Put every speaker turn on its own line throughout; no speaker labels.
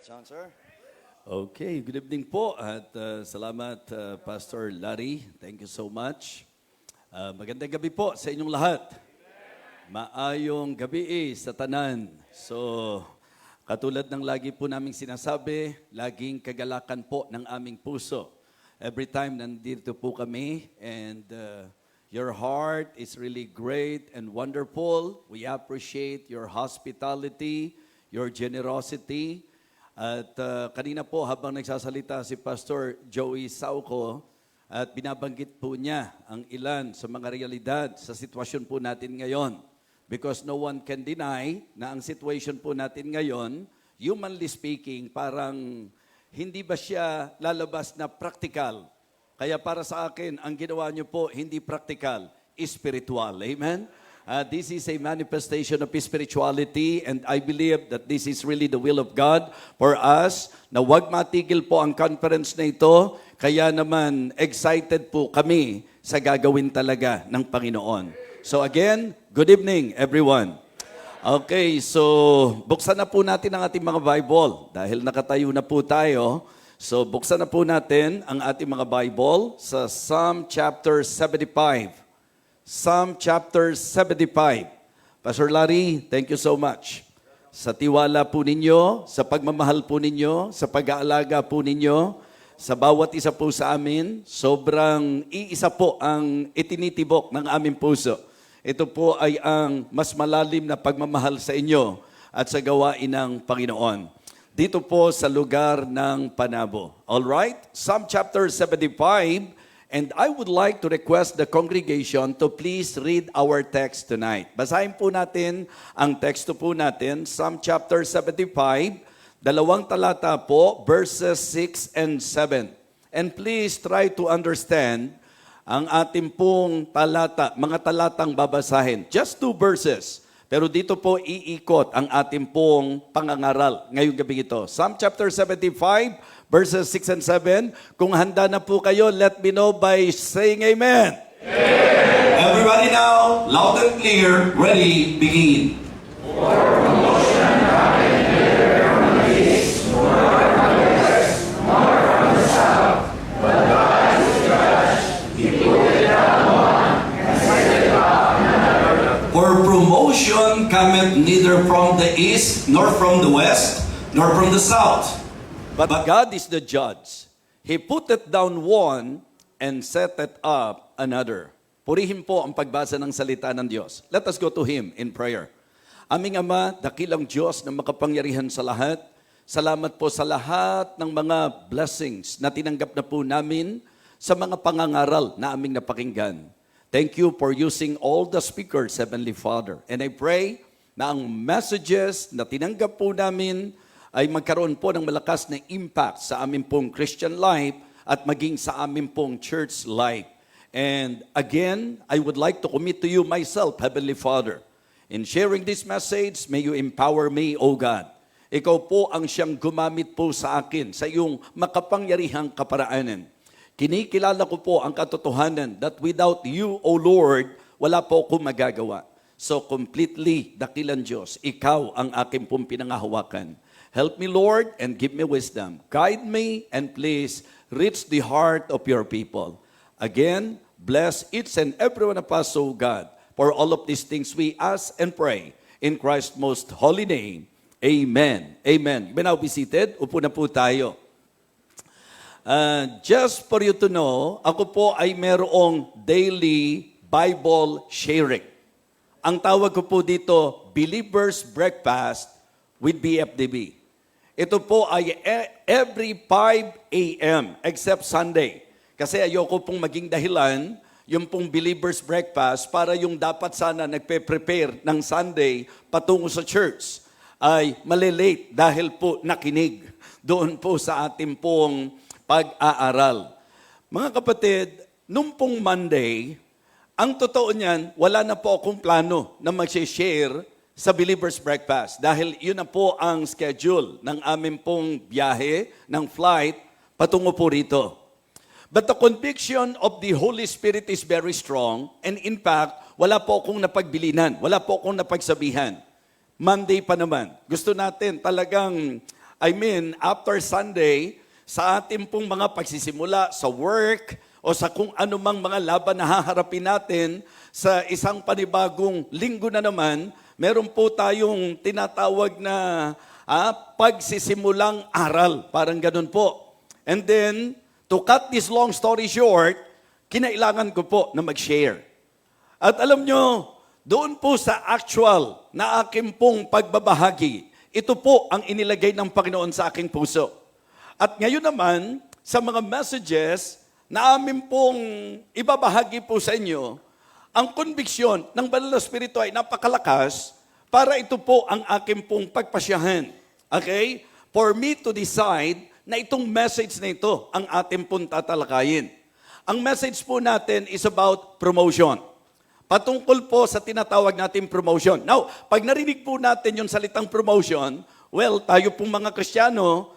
John, sir.
Okay, good evening po at salamat Pastor Larry. Thank you so much. Magandang gabi po sa inyong lahat. Maayong gabi sa tanan. So, katulad ng lagi po naming sinasabi, laging kagalakan po ng aming puso. Every time nandito po kami and your heart is really great and wonderful. We appreciate your hospitality, your generosity. At kanina po habang nagsasalita si Pastor Joey Sauco at binabanggit po niya ang ilan sa mga realidad sa sitwasyon po natin ngayon. Because no one can deny na ang situation po natin ngayon, humanly speaking, parang hindi ba siya lalabas na practical. Kaya para sa akin, ang ginawa niyo po hindi practical, spiritual. Amen? This is a manifestation of spirituality and I believe that this is really the will of God for us na wag matigil po ang conference na ito. Kaya naman excited po kami sa gagawin talaga ng Panginoon. So again, good evening everyone. Okay, so buksan na po natin ang ating mga Bible dahil nakatayo na po tayo. So buksan na po natin ang ating mga Bible sa Psalm chapter 75. Psalm chapter 75. Pastor Larry, thank you so much. Sa tiwala po ninyo, sa pagmamahal po ninyo, sa pag-aalaga po ninyo, sa bawat isa po sa amin, sobrang iisa po ang itinitibok ng aming puso. Ito po ay ang mas malalim na pagmamahal sa inyo at sa gawain ng Panginoon. Dito po sa lugar ng Panabo. All right? Psalm chapter 75. And I would like to request the congregation to please read our text tonight. Basahin po natin ang teksto po natin, Psalm chapter 75, dalawang talata po, verses 6 and 7. And please try to understand ang ating pong talata, mga talatang babasahin. Just 2 verses. Pero dito po iikot ang ating pong pangangaral ngayong gabi ito. Psalm chapter 75, verses 6 and 7. Kung handa na po kayo, let me know by saying amen.
Amen. Everybody now, loud and clear, ready, begin. For promotion cometh neither from the east, nor from the west, nor from the south.
But God is the judge. He putteth down one and setteth up another. Purihin po ang pagbasa ng salita ng Diyos. Let us go to Him in prayer. Aming Ama, dakilang Diyos na makapangyarihan sa lahat, salamat po sa lahat ng mga blessings na tinanggap na po namin sa mga pangangaral na aming napakinggan. Thank you for using all the speakers, Heavenly Father. And I pray na ang messages na tinanggap po namin ay magkaroon po ng malakas na impact sa aming pong Christian life at maging sa aming pong church life. And again, I would like to commit to you myself, Heavenly Father. In sharing this message, may you empower me, O God. Ikaw po ang siyang gumamit po sa akin sa iyong makapangyarihang kaparaanan. Kinikilala ko po ang katotohanan that without you, O Lord, wala po akong magagawa. So completely, dakilang Diyos, ikaw ang aking pong pinangahawakan. Help me, Lord, and give me wisdom. Guide me, and please reach the heart of your people. Again, bless each and every one of us, O God. For all of these things we ask and pray in Christ's most holy name. Amen. Amen. You may now be seated. Upo na po tayo. Just for you to know, ako po ay merong daily Bible sharing. Ang tawag ko po dito, Believer's Breakfast with BFDB. Ito po ay every 5 a.m. except Sunday. Kasi ayoko pong maging dahilan yung pong Believer's Breakfast para yung dapat sana nagpe-prepare ng Sunday patungo sa church ay malilate dahil po nakinig doon po sa ating pong pag-aaral. Mga kapatid, nung pong Monday, ang totoo niyan, wala na po akong plano na mag-share sa Believer's Breakfast dahil yun na po ang schedule ng aming pong biyahe, ng flight, patungo po rito. But the conviction of the Holy Spirit is very strong and in fact, wala po akong napagbilinan, wala po akong napagsabihan. Monday pa naman. Gusto natin talagang after Sunday, sa ating pong mga pagsisimula sa work o sa kung anumang mga laban na haharapin natin sa isang panibagong linggo na naman, meron po tayong tinatawag na pagsisimulang aral. Parang ganun po. And then, to cut this long story short, kinailangan ko po na mag-share. At alam nyo, doon po sa actual na aking pong pagbabahagi, ito po ang inilagay ng Panginoon sa aking puso. At ngayon naman, sa mga messages na amin pong ibabahagi po sa inyo, ang konbiksyon ng Banal na Espiritu ay napakalakas para ito po ang aking pong pagpasyahan. Okay? For me to decide na itong message na ito ang ating pong tatalakayin. Ang message po natin is about promotion. Patungkol po sa tinatawag nating promotion. Now, pag narinig po natin yung salitang promotion, well, tayo pong mga Kristiyano,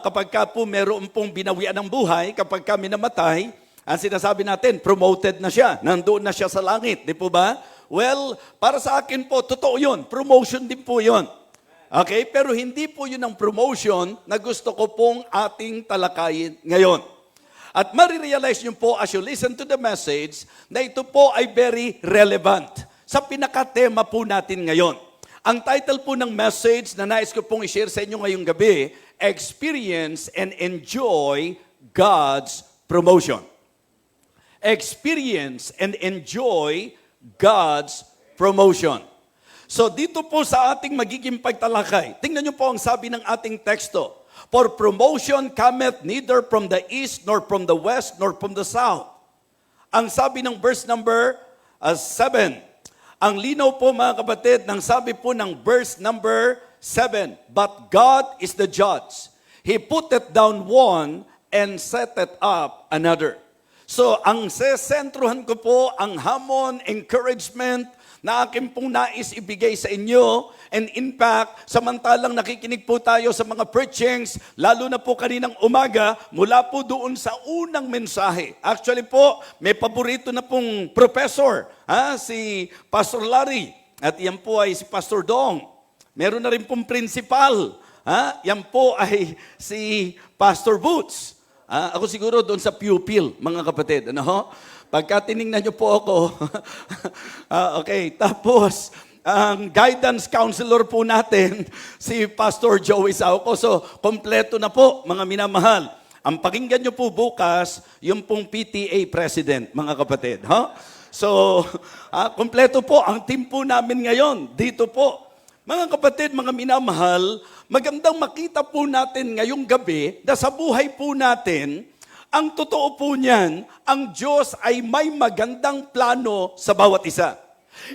kapag ka po meron pong binawian ng buhay, kapag kami namatay, ang sinasabi natin, promoted na siya, nandoon na siya sa langit, di po ba? Well, para sa akin po, totoo yun, promotion din po yun. Okay, pero hindi po yun ang promotion na gusto ko pong ating talakayin ngayon. At marirealize nyo po as you listen to the message na ito po ay very relevant sa pinakatema po natin ngayon. Ang title po ng message na nais ko pong i-share sa inyo ngayong gabi, Experience and Enjoy God's Promotion. Experience and enjoy God's promotion. So dito po sa ating magiging pagtalakay, tingnan niyo po ang sabi ng ating teksto. For promotion cometh neither from the east, nor from the west, nor from the south. Ang sabi ng verse number 7. Ang linaw po mga kapatid, ng sabi po ng verse number 7. But God is the judge. He putteth down one and setteth up another. So ang sesentruhan ko po, ang hamon, encouragement, na akin pong nais ibigay sa inyo. And in fact, samantalang nakikinig po tayo sa mga preachings, lalo na po kaninang umaga, mula po doon sa unang mensahe. Actually po, may paborito na pong professor, si Pastor Larry. At yan po ay si Pastor Dong. Meron na rin pong principal. Yan po ay si Pastor Boots. Ako siguro doon sa pupil, mga kapatid. Ano ho? Pagka tinignan niyo po ako, okay, tapos, ang guidance counselor po natin, si Pastor Joey Sauco. So, kompleto na po, mga minamahal. Ang pakinggan niyo po bukas, yung pong PTA president, mga kapatid. Huh? So, kompleto po, ang team po namin ngayon, dito po. Mga kapatid, mga minamahal, magandang makita po natin ngayong gabi na sa buhay po natin, ang totoo po niyan, ang Diyos ay may magandang plano sa bawat isa.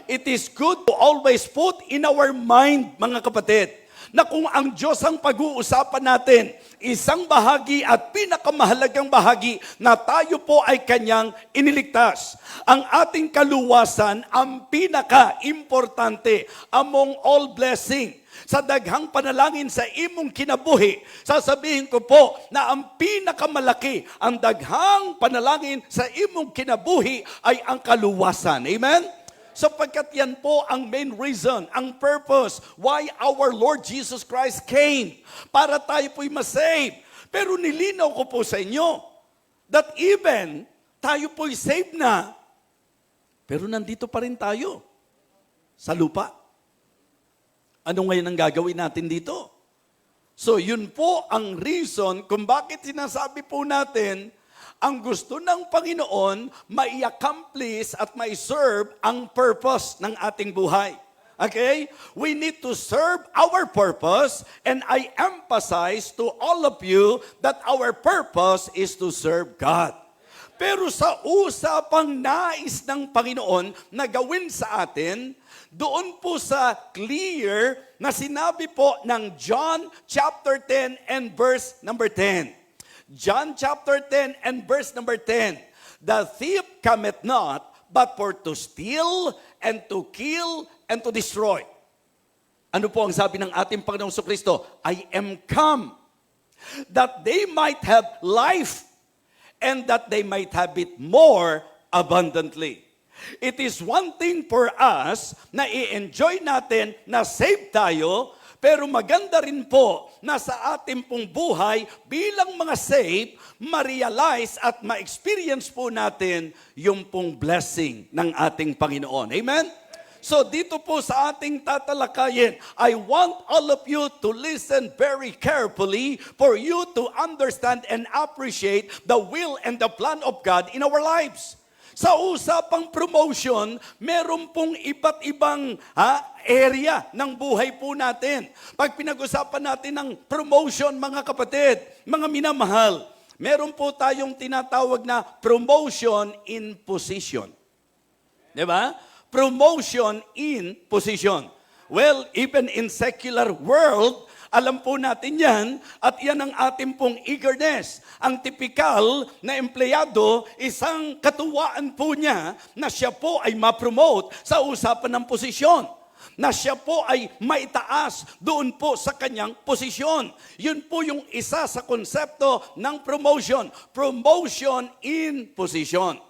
It is good to always put in our mind, mga kapatid, na kung ang Diyos ang pag-uusapan natin, isang bahagi at pinakamahalagang bahagi na tayo po ay Kanyang iniligtas. Ang ating kaluwasan ang pinaka-importante among all blessing. Sa daghang panalangin sa imong kinabuhi, sasabihin ko po na ang pinakamalaki, ang daghang panalangin sa imong kinabuhi ay ang kaluwasan. Amen? Sapagkat yan po ang main reason, ang purpose why our Lord Jesus Christ came. Para tayo po'y masave. Pero nilinaw ko po sa inyo that even tayo po'y saved na, pero nandito pa rin tayo sa lupa. Ano ngayon ang gagawin natin dito? So yun po ang reason kung bakit sinasabi po natin ang gusto ng Panginoon mai-accomplish at mai-serve ang purpose ng ating buhay. Okay? We need to serve our purpose, and I emphasize to all of you that our purpose is to serve God. Pero sa usapang nais ng Panginoon na gawin sa atin, doon po sa clear na sinabi po ng John chapter 10 and verse number 10. John chapter 10 and verse number 10. The thief cometh not, but for to steal and to kill and to destroy. Ano po ang sabi ng ating Panginoong Jesucristo? I am come that they might have life and that they might have it more abundantly. It is one thing for us na i-enjoy natin na save tayo, Pero maganda rin po na sa ating pong buhay bilang mga saved, ma-realize at ma-experience po natin yung pong blessing ng ating Panginoon. Amen? So dito po sa ating tatalakayin, I want all of you to listen very carefully for you to understand and appreciate the will and the plan of God in our lives. Sa usapang promotion, meron pong iba't ibang area ng buhay po natin. Pag pinag-usapan natin ng promotion, mga kapatid, mga minamahal, meron po tayong tinatawag na promotion in position. Diba? Promotion in position. Well, even in secular world, alam po natin yan at yan ang ating pong eagerness. Ang typical na empleyado, isang katuwaan po niya na siya po ay ma-promote sa usapan ng posisyon. Na siya po ay maitaas doon po sa kanyang posisyon. Yun po yung isa sa konsepto ng promotion. Promotion in position.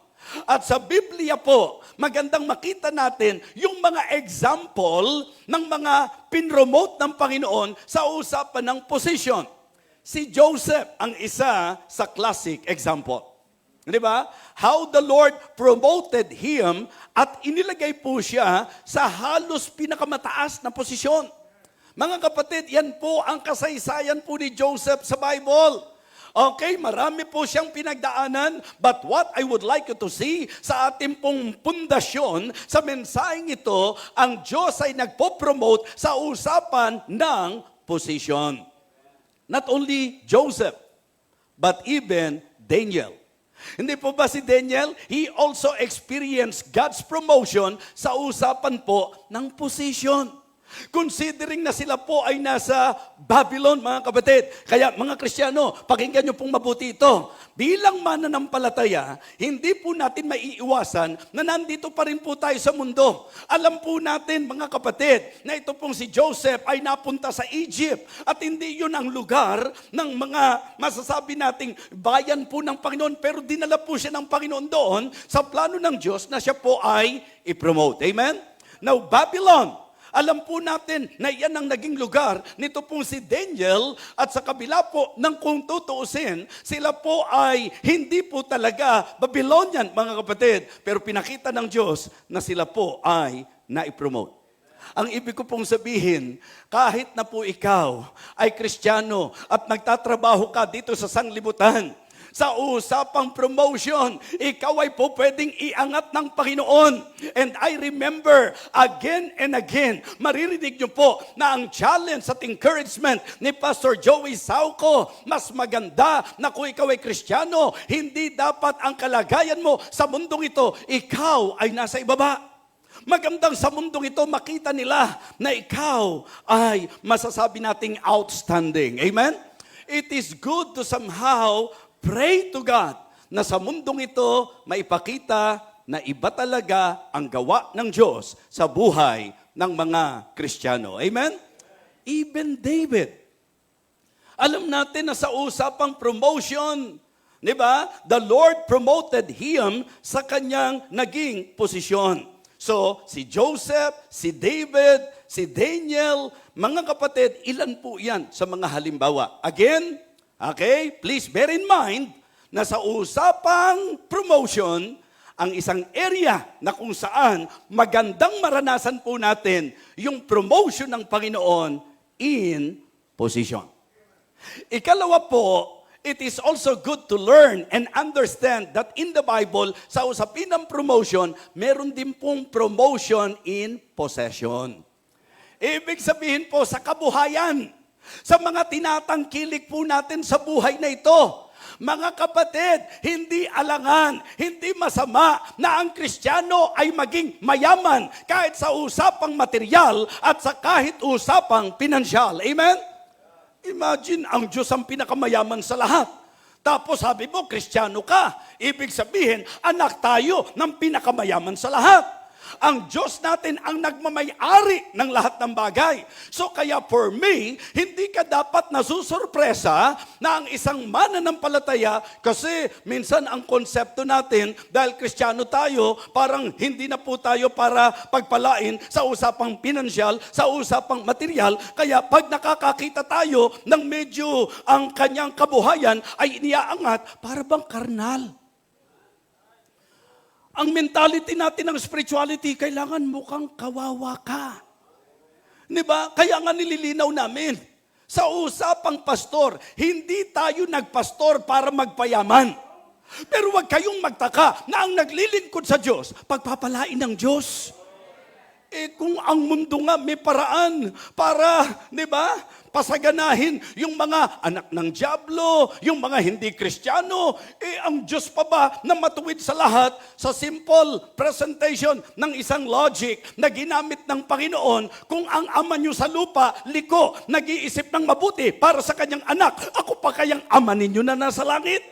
At sa Biblia po, magandang makita natin yung mga example ng mga pinromote ng Panginoon sa usapan ng position. Si Joseph ang isa sa classic example. Di ba? How the Lord promoted him at inilagay po siya sa halos pinakamataas na posisyon. Mga kapatid, yan po ang kasaysayan po ni Joseph sa Bible. Okay, marami po siyang pinagdaanan, but what I would like you to see sa ating pong pundasyon, sa mensaheng ito, ang Diyos ay nagpo-promote sa usapan ng posisyon. Not only Joseph, but even Daniel. Hindi po ba si Daniel? He also experienced God's promotion sa usapan po ng position. Considering na sila po ay nasa Babylon, mga kapatid. Kaya mga Kristiyano, pakinggan nyo pong mabuti ito. Bilang mananampalataya, hindi po natin maiiwasan na nandito pa rin po tayo sa mundo. Alam po natin, mga kapatid, na ito pong si Joseph ay napunta sa Egypt. At hindi yun ang lugar ng mga masasabi nating bayan po ng Panginoon. Pero dinala po siya ng Panginoon doon sa plano ng Diyos na siya po ay i-promote. Amen? Now, Babylon, alam po natin na yan ang naging lugar nito pong si Daniel at sa kabila po ng kung tutuusin, sila po ay hindi po talaga Babylonian, mga kapatid. Pero pinakita ng Diyos na sila po ay naipromote. Ang ibig ko pong sabihin, kahit na po ikaw ay Kristiyano at nagtatrabaho ka dito sa sanglibutan, sa usapang promotion, ikaw ay po pwedeng iangat ng Panginoon. And I remember again and again, maririnig niyo po na ang challenge at encouragement ni Pastor Joey Sauco, mas maganda na kung ikaw ay Kristiyano, hindi dapat ang kalagayan mo sa mundong ito, ikaw ay nasa ibaba. Magandang sa mundong ito, makita nila na ikaw ay masasabi nating outstanding. Amen? It is good to somehow pray to God na sa mundong ito maipakita na iba talaga ang gawa ng Diyos sa buhay ng mga Kristiyano. Amen? Even David. Alam natin na sa usapang promotion, di ba? The Lord promoted him sa kanyang naging posisyon. So, si Joseph, si David, si Daniel, mga kapatid, ilan po yan sa mga halimbawa? Again, okay, please bear in mind na sa usapang promotion, ang isang area na kung saan magandang maranasan po natin yung promotion ng Panginoon in position. Ikalawa po, it is also good to learn and understand that in the Bible, sa usapin ng promotion, meron din pong promotion in possession. Ibig sabihin po sa kabuhayan, sa mga tinatangkilik po natin sa buhay na ito. Mga kapatid, hindi alangan, hindi masama na ang Kristiyano ay maging mayaman kahit sa usapang material at sa kahit usapang pinansyal. Amen? Imagine, ang Diyos ang pinakamayaman sa lahat. Tapos sabi mo, Kristiyano ka. Ibig sabihin, anak tayo ng pinakamayaman sa lahat. Ang Diyos natin ang nagmamay-ari ng lahat ng bagay. So kaya for me, hindi ka dapat nasusurpresa na ang isang mananampalataya, kasi minsan ang konsepto natin, dahil Kristiyano tayo, parang hindi na po tayo para pagpalain sa usapang pinansyal, sa usapang material. Kaya pag nakakakita tayo ng medyo ang kanyang kabuhayan ay iniaangat para bang karnal. Ang mentality natin ng spirituality, kailangan mukhang kawawa ka. Diba? Kaya nga nililinaw namin, sa usapang pastor, hindi tayo nagpastor para magpayaman. Pero huwag kayong magtaka na ang naglilingkod sa Diyos, pagpapalain ng Diyos. Kung ang mundo nga may paraan para, di ba, pasaganahin yung mga anak ng dyablo, yung mga hindi Kristiyano, ang Diyos pa ba na matuwid sa lahat? Sa simple presentation ng isang logic na ginamit ng Panginoon, kung ang ama nyo sa lupa, liko, nag-iisip ng mabuti para sa kanyang anak, ako pa kayang ama ninyo na nasa langit?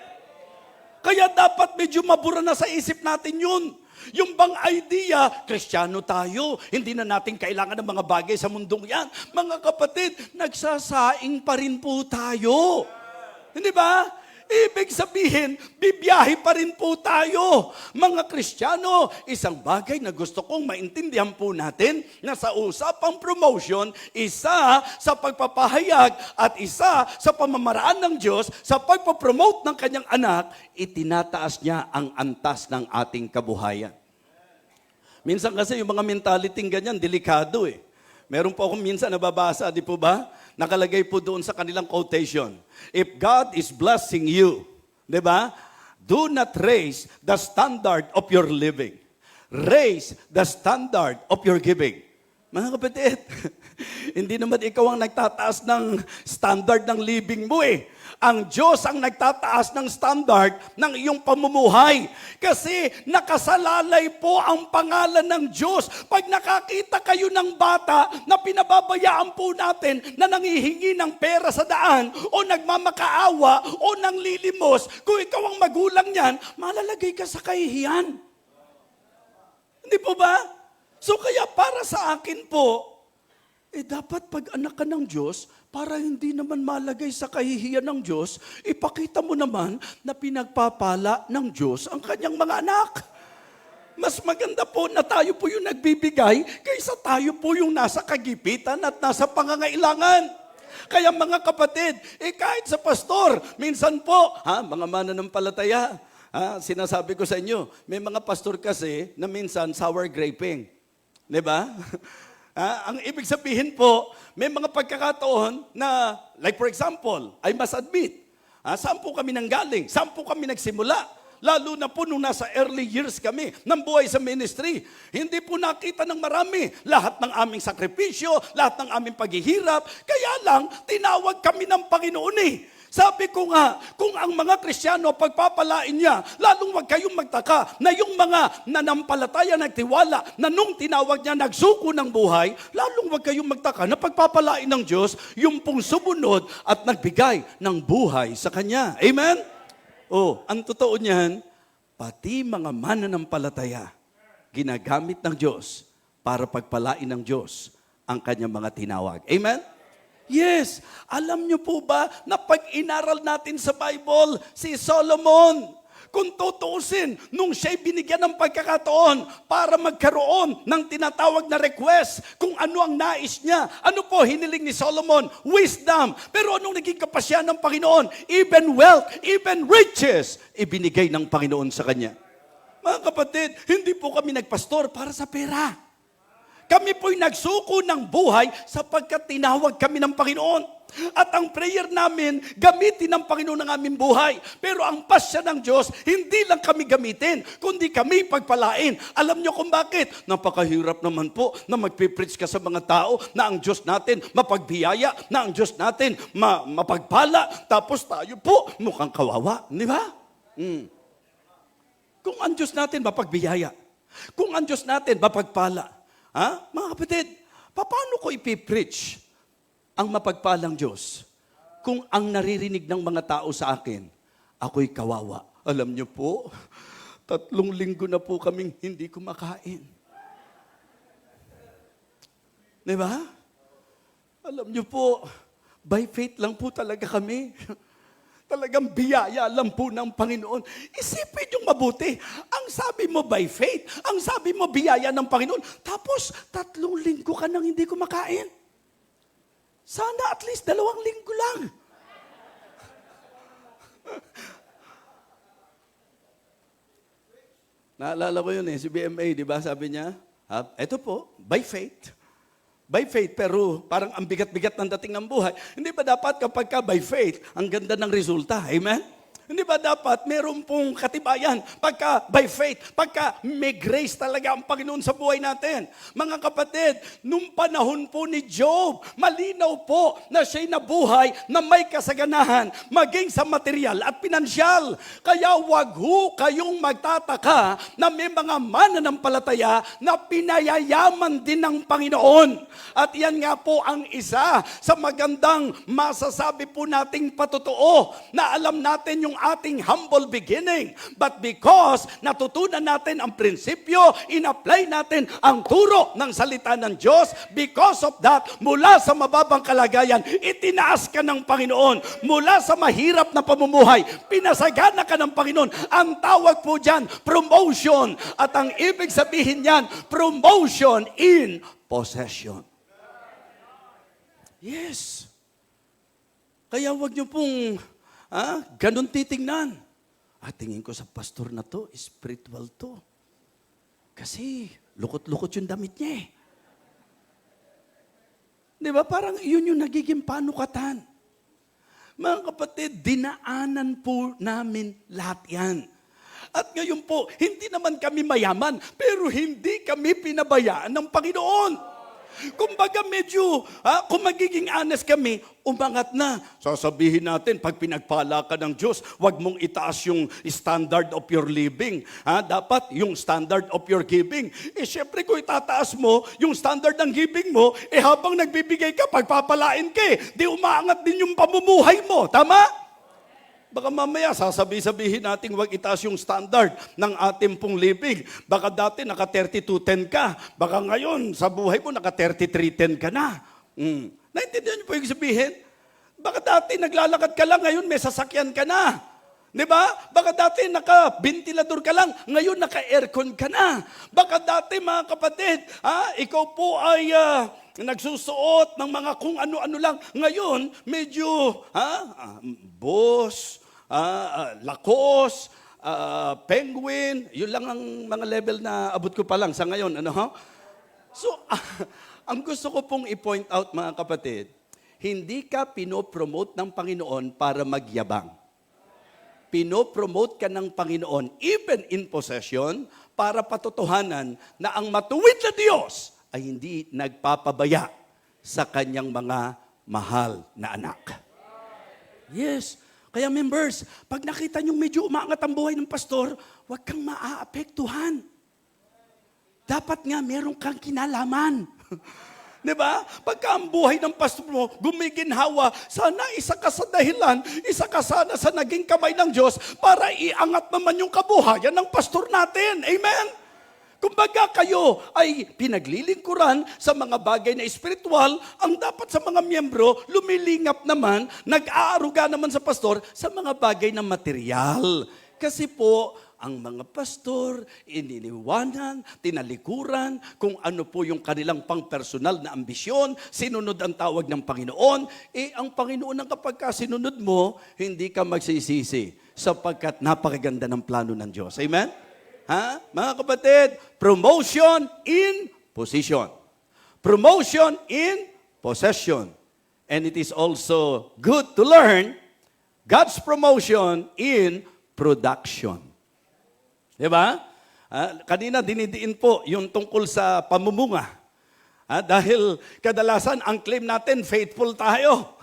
Kaya dapat medyo mabura na sa isip natin yun. Yung bang idea, Kristiyano tayo, hindi na natin kailangan ng mga bagay sa mundong yan. Mga kapatid, nagsasaing pa rin po tayo. Hindi ba? Ibig sabihin, bibiyahe pa rin po tayo. Mga Kristiyano, isang bagay na gusto kong maintindihan po natin na sa usapang promotion, isa sa pagpapahayag at isa sa pamamaraan ng Diyos sa pagpapromote ng kanyang anak, itinataas niya ang antas ng ating kabuhayan. Minsan kasi yung mga mentality ganyan, delikado eh. Meron po akong minsan nababasa, di po ba? Nakalagay po doon sa kanilang quotation. If God is blessing you, di ba? Do not raise the standard of your living. Raise the standard of your giving. Mga kapatid, hindi naman ikaw ang nagtataas ng standard ng living mo eh. Ang Diyos ang nagtataas ng standard ng iyong pamumuhay. Kasi nakasalalay po ang pangalan ng Diyos. Pag nakakita kayo ng bata na pinababayaan po natin na nangihingi ng pera sa daan o nagmamakaawa o nanglilimos, kung ikaw ang magulang niyan, malalagay ka sa kahihiyan. Hindi po ba? So kaya para sa akin po, dapat pag anak ka ng Diyos, para hindi naman malagay sa kahihiyan ng Diyos, ipakita mo naman na pinagpapala ng Diyos ang kanyang mga anak. Mas maganda po na tayo po yung nagbibigay kaysa tayo po yung nasa kagipitan at nasa pangangailangan. Kaya mga kapatid, kahit sa pastor, minsan po, mga mananampalataya, sinasabi ko sa inyo, may mga pastor kasi na minsan sour graping. Diba? Ang ibig sabihin po, may mga pagkakataon na, like for example, I must admit, saan po kami nanggaling? Saan po kami nagsimula? Lalo na po nung nasa early years kami ng buhay sa ministry. Hindi po nakita ng marami lahat ng aming sakripisyo, lahat ng aming paghihirap. Kaya lang, tinawag kami ng Panginoon eh. Sabi ko nga, kung ang mga Kristiyano pagpapalain niya, lalong wag kayong magtaka na yung mga nanampalataya nagtiwala na nung tinawag niya nagsuko ng buhay, lalong wag kayong magtaka na pagpapalain ng Diyos yung pong sumunod at nagbigay ng buhay sa Kanya. Amen? Ang totoo niyan, pati mga mananampalataya, ginagamit ng Diyos para pagpalain ng Diyos ang Kanyang mga tinawag. Amen? Yes, alam niyo po ba na pag inaral natin sa Bible, si Solomon, kung tutuusin, nung siya'y binigyan ng pagkakataon para magkaroon ng tinatawag na request, kung ano ang nais niya, ano po hiniling ni Solomon? Wisdom. Pero anong naging kapasya ng Panginoon? Even wealth, even riches, ibinigay ng Panginoon sa kanya. Mga kapatid, hindi po kami nagpastor para sa pera. Kami po'y nagsuko ng buhay sapagkat tinawag kami ng Panginoon. At ang prayer namin, gamitin ng Panginoon ang aming buhay. Pero ang pasya ng Diyos, hindi lang kami gamitin, kundi kami pagpalain. Alam niyo kung bakit? Napakahirap naman po na magpipreach ka sa mga tao na ang Diyos natin mapagbiyaya, na ang Diyos natin mapagpala. Tapos tayo po mukhang kawawa. Di ba? Kung ang Diyos natin mapagbiyaya, kung ang Diyos natin mapagpala, mga kapatid, paano ko ipipreach ang mapagpalang Diyos kung ang naririnig ng mga tao sa akin, ako'y kawawa? Alam niyo po, 3 linggo na po kaming hindi kumakain. Di ba? Alam niyo po, by faith lang po talaga kami. Talagang biyaya lang po ng Panginoon. Isipin yung mabuti. Ang sabi mo by faith, ang sabi mo biyaya ng Panginoon, tapos 3 linggo ka nang hindi kumakain. Sana at least 2 linggo lang. Naalala ko yun si BMA, di ba? Sabi niya, eto po, by faith. By faith, pero parang ang bigat-bigat ng dating ng buhay. Hindi ba dapat kapag ka by faith, ang ganda ng resulta? Amen? Hindi ba dapat meron pong katibayan pagka by faith, pagka may grace talaga ang Panginoon sa buhay natin? Mga kapatid, nung panahon po ni Job, malinaw po na siya'y nabuhay na may kasaganahan, maging sa material at pinansyal. Kaya wag ho kayong magtataka na may mga mananampalataya na pinayayaman din ng Panginoon. At yan nga po ang isa sa magandang masasabi po nating patotoo na alam natin yung ating humble beginning. But because natutunan natin ang prinsipyo, in-apply natin ang turo ng salita ng Diyos, because of that, mula sa mababang kalagayan, itinaas ka ng Panginoon. Mula sa mahirap na pamumuhay, pinasagana ka ng Panginoon. Ang tawag po dyan, promotion. At ang ibig sabihin yan, promotion in possession. Yes. Kaya wag niyo pong ganun titingnan. Tingin ko sa pastor na to, spiritual to. Kasi lukot-lukot yung damit niya eh. Di ba? Parang yun yung nagiging panukatan. Mga kapatid, dinaanan po namin lahat yan. At ngayon po, hindi naman kami mayaman, pero hindi kami pinabayaan ng Panginoon. Kumbaga medyo, kung magiging honest kami, umangat na. Sasabihin natin, pag pinagpala ka ng Diyos, wag mong itaas yung standard of your living. Dapat yung standard of your giving. Syempre kung itataas mo, yung standard ng giving mo, habang nagbibigay ka, pagpapalain ka di umaangat din yung pamumuhay mo. Tama? Baka mamaya sasabihin natin wag itaas yung standard ng ating pong living. Baka dati naka 3210 ka. Baka ngayon sa buhay mo naka 3310 ka na. Naintindihan niyo po yung sabihin? Baka dati naglalakad ka lang, ngayon may sasakyan ka na. Di ba? Baka dati naka-ventilador ka lang, ngayon naka-aircon ka na. Baka dati mga kapatid, ikaw po ay nagsusuot ng mga kung ano-ano lang. Ngayon, medyo boss, Lacoste, Penguin, yun lang ang mga level na abot ko pa lang sa ngayon. So, ang gusto ko pong i-point out mga kapatid, hindi ka pinopromote ng Panginoon para magyabang. Pinopromote ka ng Panginoon, even in possession, para patotohanan na ang matuwid na Diyos ay hindi nagpapabaya sa kanyang mga mahal na anak. Yes. Kaya members, pag nakita nyo medyo umaangat ang buhay ng pastor, huwag kang maaapektuhan. Dapat nga meron kang kinalaman. Diba? Pagka ang buhay ng pastor mo gumiginhawa, sana isa ka sa dahilan, isa ka sana sa naging kamay ng Diyos para iangat naman yung kabuhayan ng pastor natin. Amen? Kumbaga kayo ay pinaglilingkuran sa mga bagay na espiritual, ang dapat sa mga miyembro, lumilingap naman, nag-aaruga naman sa pastor sa mga bagay na material. Kasi po, ang mga pastor, iniliwanan, tinalikuran, kung ano po yung kanilang pang-personal na ambisyon, sinunod ang tawag ng Panginoon, ang Panginoon ang kapag sinunod mo, hindi ka magsisisi sapagkat napakaganda ng plano ng Diyos. Amen? Mga kapatid, promotion in position. Promotion in possession. And it is also good to learn God's promotion in production. Diba? Kanina dinidiin po yung tungkol sa pamumunga. Dahil kadalasan ang claim natin, faithful tayo.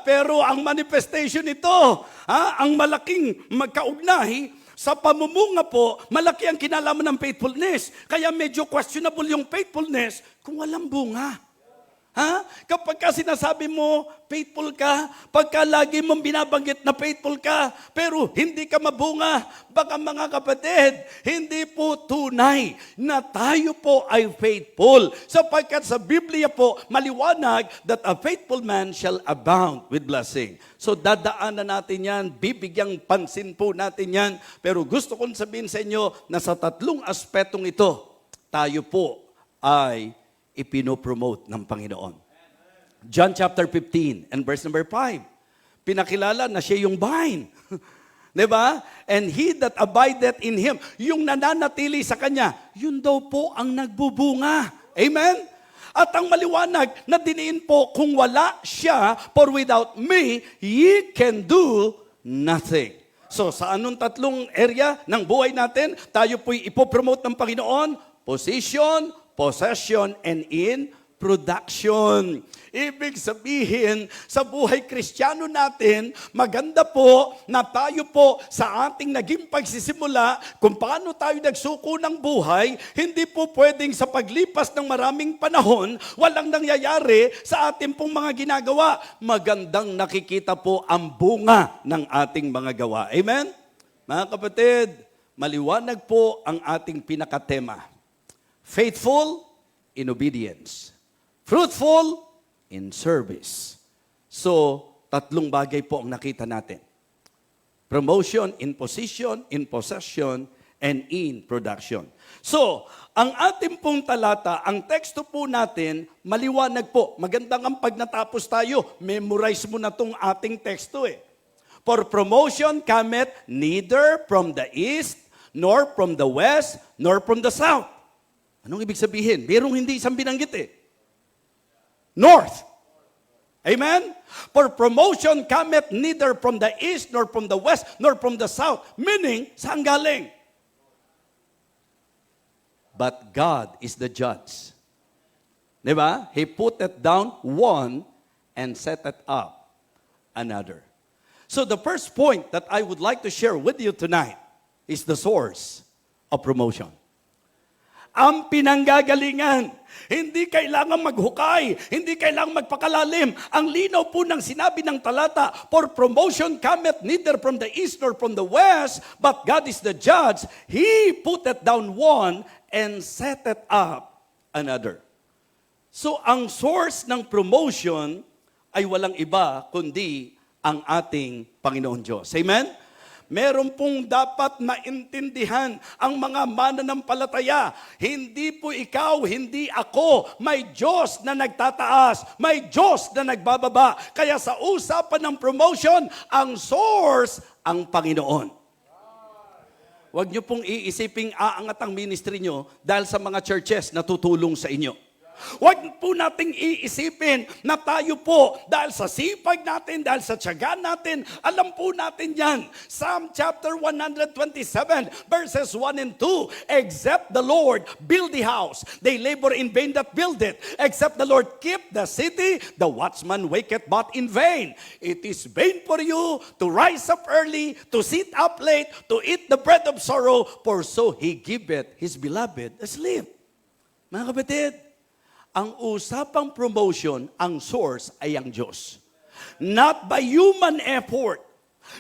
Pero ang manifestation nito, ang malaking magkaugnay, sa pamumunga po, malaki ang kinalaman ng faithfulness. Kaya medyo questionable yung faithfulness kung walang bunga. Ha? Kapag ka sinasabi mo, faithful ka, pagka lagi mong binabanggit na faithful ka, pero hindi ka mabunga, baka mga kapatid, hindi po tunay na tayo po ay faithful. Sapagkat sa Biblia po, maliwanag that a faithful man shall abound with blessing. So dadaanan natin yan, bibigyang pansin po natin yan, pero gusto kong sabihin sa inyo na sa tatlong aspetong ito, tayo po ay ipinopromote ng Panginoon. John chapter 15 and verse number 5. Pinakilala na siya yung vine. Diba? And he that abideth in him, yung nananatili sa kanya, yun daw po ang nagbubunga. Amen? At ang maliwanag na diniin po, kung wala siya, for without me, ye can do nothing. So sa anong tatlong area ng buhay natin, tayo po'y ipopromote ng Panginoon? Position, possession, and in production. Ibig sabihin, sa buhay Kristiyano natin, maganda po na tayo po sa ating naging pagsisimula, kung paano tayo nagsuko ng buhay, hindi po pwedeng sa paglipas ng maraming panahon, walang nangyayari sa ating pong mga ginagawa. Magandang nakikita po ang bunga ng ating mga gawa. Amen? Mga kapatid, maliwanag po ang ating pinakatema. Faithful in obedience. Fruitful in service. So, tatlong bagay po ang nakita natin. Promotion in position, in possession, and in production. So, ang ating pong talata, ang teksto po natin, maliwanag po. Magandang ang pag natapos tayo, memorize mo na tong ating teksto eh. For promotion cometh neither from the east, nor from the west, nor from the south. Anong ibig sabihin? Merong hindi isang binanggit eh. North. Amen? For promotion cometh neither from the east, nor from the west, nor from the south. Meaning, saan galing? But God is the judge. Diba? He put it down one and set it up another. So the first point that I would like to share with you tonight is the source of promotion. Ang pinanggagalingan. Hindi kailangan maghukay, hindi kailangan magpakalalim. Ang linaw po ng sinabi ng talata, for promotion cometh neither from the east nor from the west, but God is the judge. He putteth down one and setteth up another. So ang source ng promotion ay walang iba kundi ang ating Panginoon Diyos. Amen? Meron pong dapat maintindihan ang mga mananampalataya. Hindi po ikaw, hindi ako. May Diyos na nagtataas. May Diyos na nagbababa. Kaya sa usapan ng promotion, ang source, ang Panginoon. Huwag niyo pong iisiping aangat ang ministry niyo dahil sa mga churches na tutulong sa inyo. Huwag po nating iisipin na tayo po, dahil sa sipag natin, dahil sa tiyaga natin, alam po natin yan. Psalm chapter 127, verses 1 and 2, except the Lord build the house, they labor in vain that build it. Except the Lord keep the city, the watchman waketh but in vain. It is vain for you to rise up early, to sit up late, to eat the bread of sorrow, for so he giveth his beloved asleep. Mga kapatid, ang usapang promotion, ang source ay ang Diyos. Not by human effort,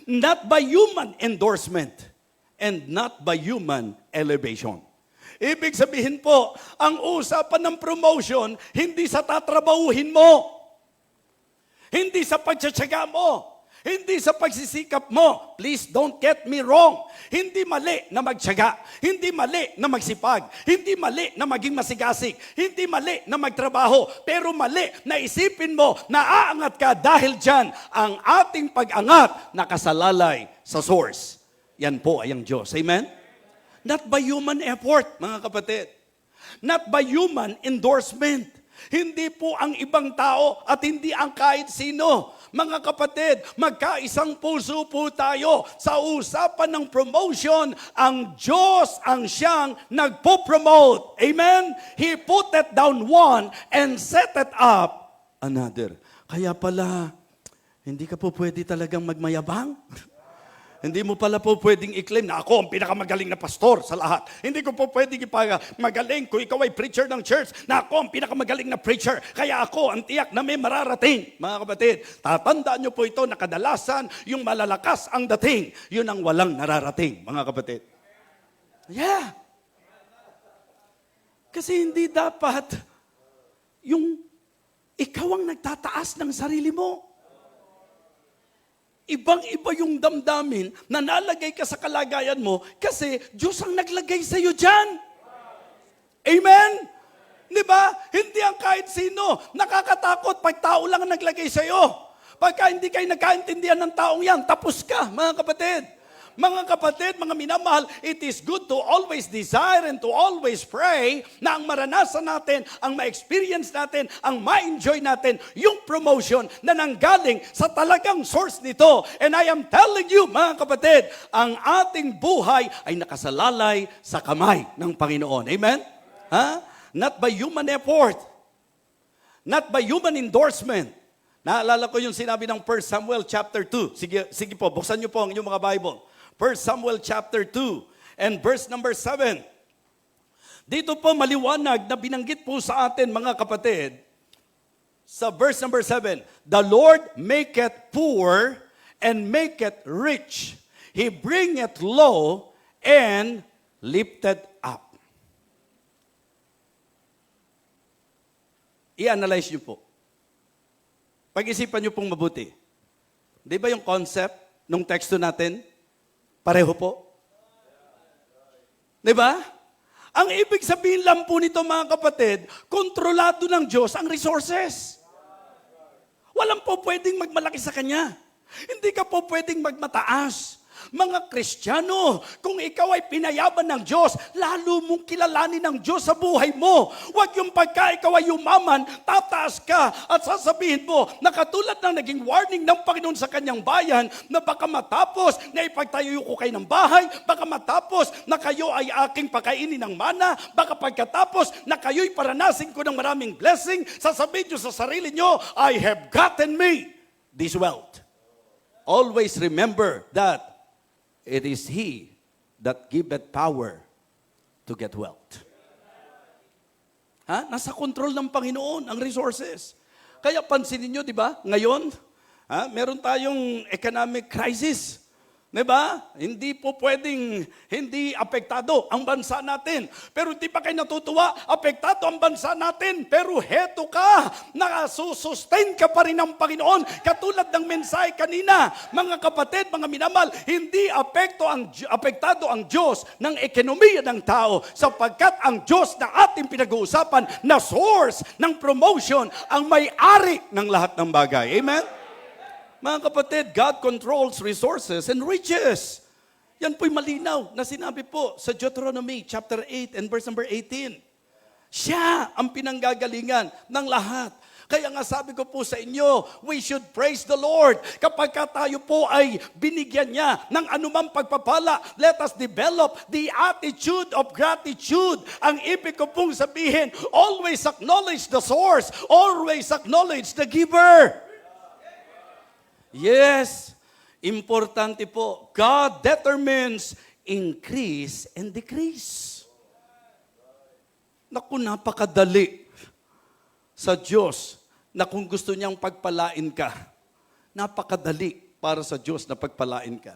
not by human endorsement, and not by human elevation. Ibig sabihin po, ang usapan ng promotion, hindi sa tatrabahuhin mo, hindi sa pagtsatsaga mo, hindi sa pagsisikap mo. Please don't get me wrong. Hindi mali na magtiyaga. Hindi mali na magsipag. Hindi mali na maging masigasig. Hindi mali na magtrabaho. Pero mali na isipin mo na aangat ka dahil dyan ang ating pag-angat nakasalalay sa source. Yan po ay ang Diyos. Amen? Not by human effort, mga kapatid. Not by human endorsement. Hindi po ang ibang tao at hindi ang kahit sino. Mga kapatid, magkaisang puso po tayo sa usapan ng promotion. Ang Diyos ang siyang nagpo-promote. Amen? He put it down one and set it up another. Kaya pala, hindi ka po pwede talagang magmayabang. Hindi mo pala po pwedeng i-claim na ako ang pinakamagaling na pastor sa lahat. Hindi ko po pwedeng ipamagaling kung ikaw ay preacher ng church na ako ang pinakamagaling na preacher. Kaya ako ang tiyak na may mararating. Mga kapatid, tatandaan niyo po ito na kadalasan yung malalakas ang dating. Yun ang walang nararating, mga kapatid. Yeah. Kasi hindi dapat yung ikaw ang nagtataas ng sarili mo. Ibang-iba yung damdamin na nalagay ka sa kalagayan mo kasi Diyos ang naglagay sa iyo dyan. Amen? Di ba? Hindi ang kahit sino. Nakakatakot pag tao lang ang naglagay sa iyo. Pagka hindi kayo nagkaintindihan ng taong yan, tapos ka, mga kapatid. Mga kapatid, mga minamahal, it is good to always desire and to always pray na ang maranasan natin, ang ma-experience natin, ang ma-enjoy natin, yung promotion na nanggaling sa talagang source nito. And I am telling you, mga kapatid, ang ating buhay ay nakasalalay sa kamay ng Panginoon. Amen? Ha? Not by human effort. Not by human endorsement. Naalala ko yung sinabi ng 1 Samuel chapter 2. Sige po, buksan niyo po ang inyong mga Bible. 1 Samuel chapter 2 and verse number 7. Dito po maliwanag na binanggit po sa atin, mga kapatid, sa verse number 7, the Lord maketh poor and maketh rich. He bringeth low and lifted up. I-analyze niyo po. Pag-isipan niyo pong mabuti. Di ba yung concept ng teksto natin? Pareho po. Di ba? Ang ibig sabihin lang po nito, mga kapatid, kontrolado ng Diyos ang resources. Walang po pwedeng magmalaki sa Kanya. Hindi ka po pwedeng magmataas. Mga Kristiyano, kung ikaw ay pinayaban ng Diyos, lalo mong kilalanin ng Diyos sa buhay mo. Huwag yung pagka ikaw ay yumaman, tataas ka at sasabihin mo na katulad ng naging warning ng Panginoon sa kanyang bayan na baka matapos na ipagtayo ko kayo ng bahay, baka matapos na kayo ay aking pakainin ng mana, baka pagkatapos na kayo'y paranasin ko ng maraming blessing, sasabihin nyo sa sarili nyo, I have gotten me this wealth. Always remember that it is He that giveth power to get wealth. Ha? Nasa control ng Panginoon ang resources. Kaya pansinin nyo, di ba? Ngayon, meron tayong economic crisis. Di ba? Hindi po pwedeng hindi apektado ang bansa natin. Pero hindi pa kayo natutuwa, apektado ang bansa natin. Pero heto ka, nakasustain ka pa rin ng Panginoon. Katulad ng mensahe kanina, mga kapatid, mga minamahal, hindi apektado ang Diyos ng ekonomiya ng tao sapagkat ang Diyos na ating pinag-uusapan na source ng promotion ang may-ari ng lahat ng bagay. Amen? Mga kapatid, God controls resources and riches. Yan po'y malinaw na sinabi po sa Deuteronomy chapter 8 and verse number 18. Siya ang pinanggagalingan ng lahat. Kaya nga sabi ko po sa inyo, we should praise the Lord. Kapag tayo po ay binigyan niya ng anumang pagpapala, let us develop the attitude of gratitude. Ang ibig ko pong sabihin, always acknowledge the source, always acknowledge the giver. Yes, importante po. God determines increase and decrease. Naku, napakadali sa Diyos na kung gusto niyang pagpalain ka, napakadali para sa Diyos na pagpalain ka.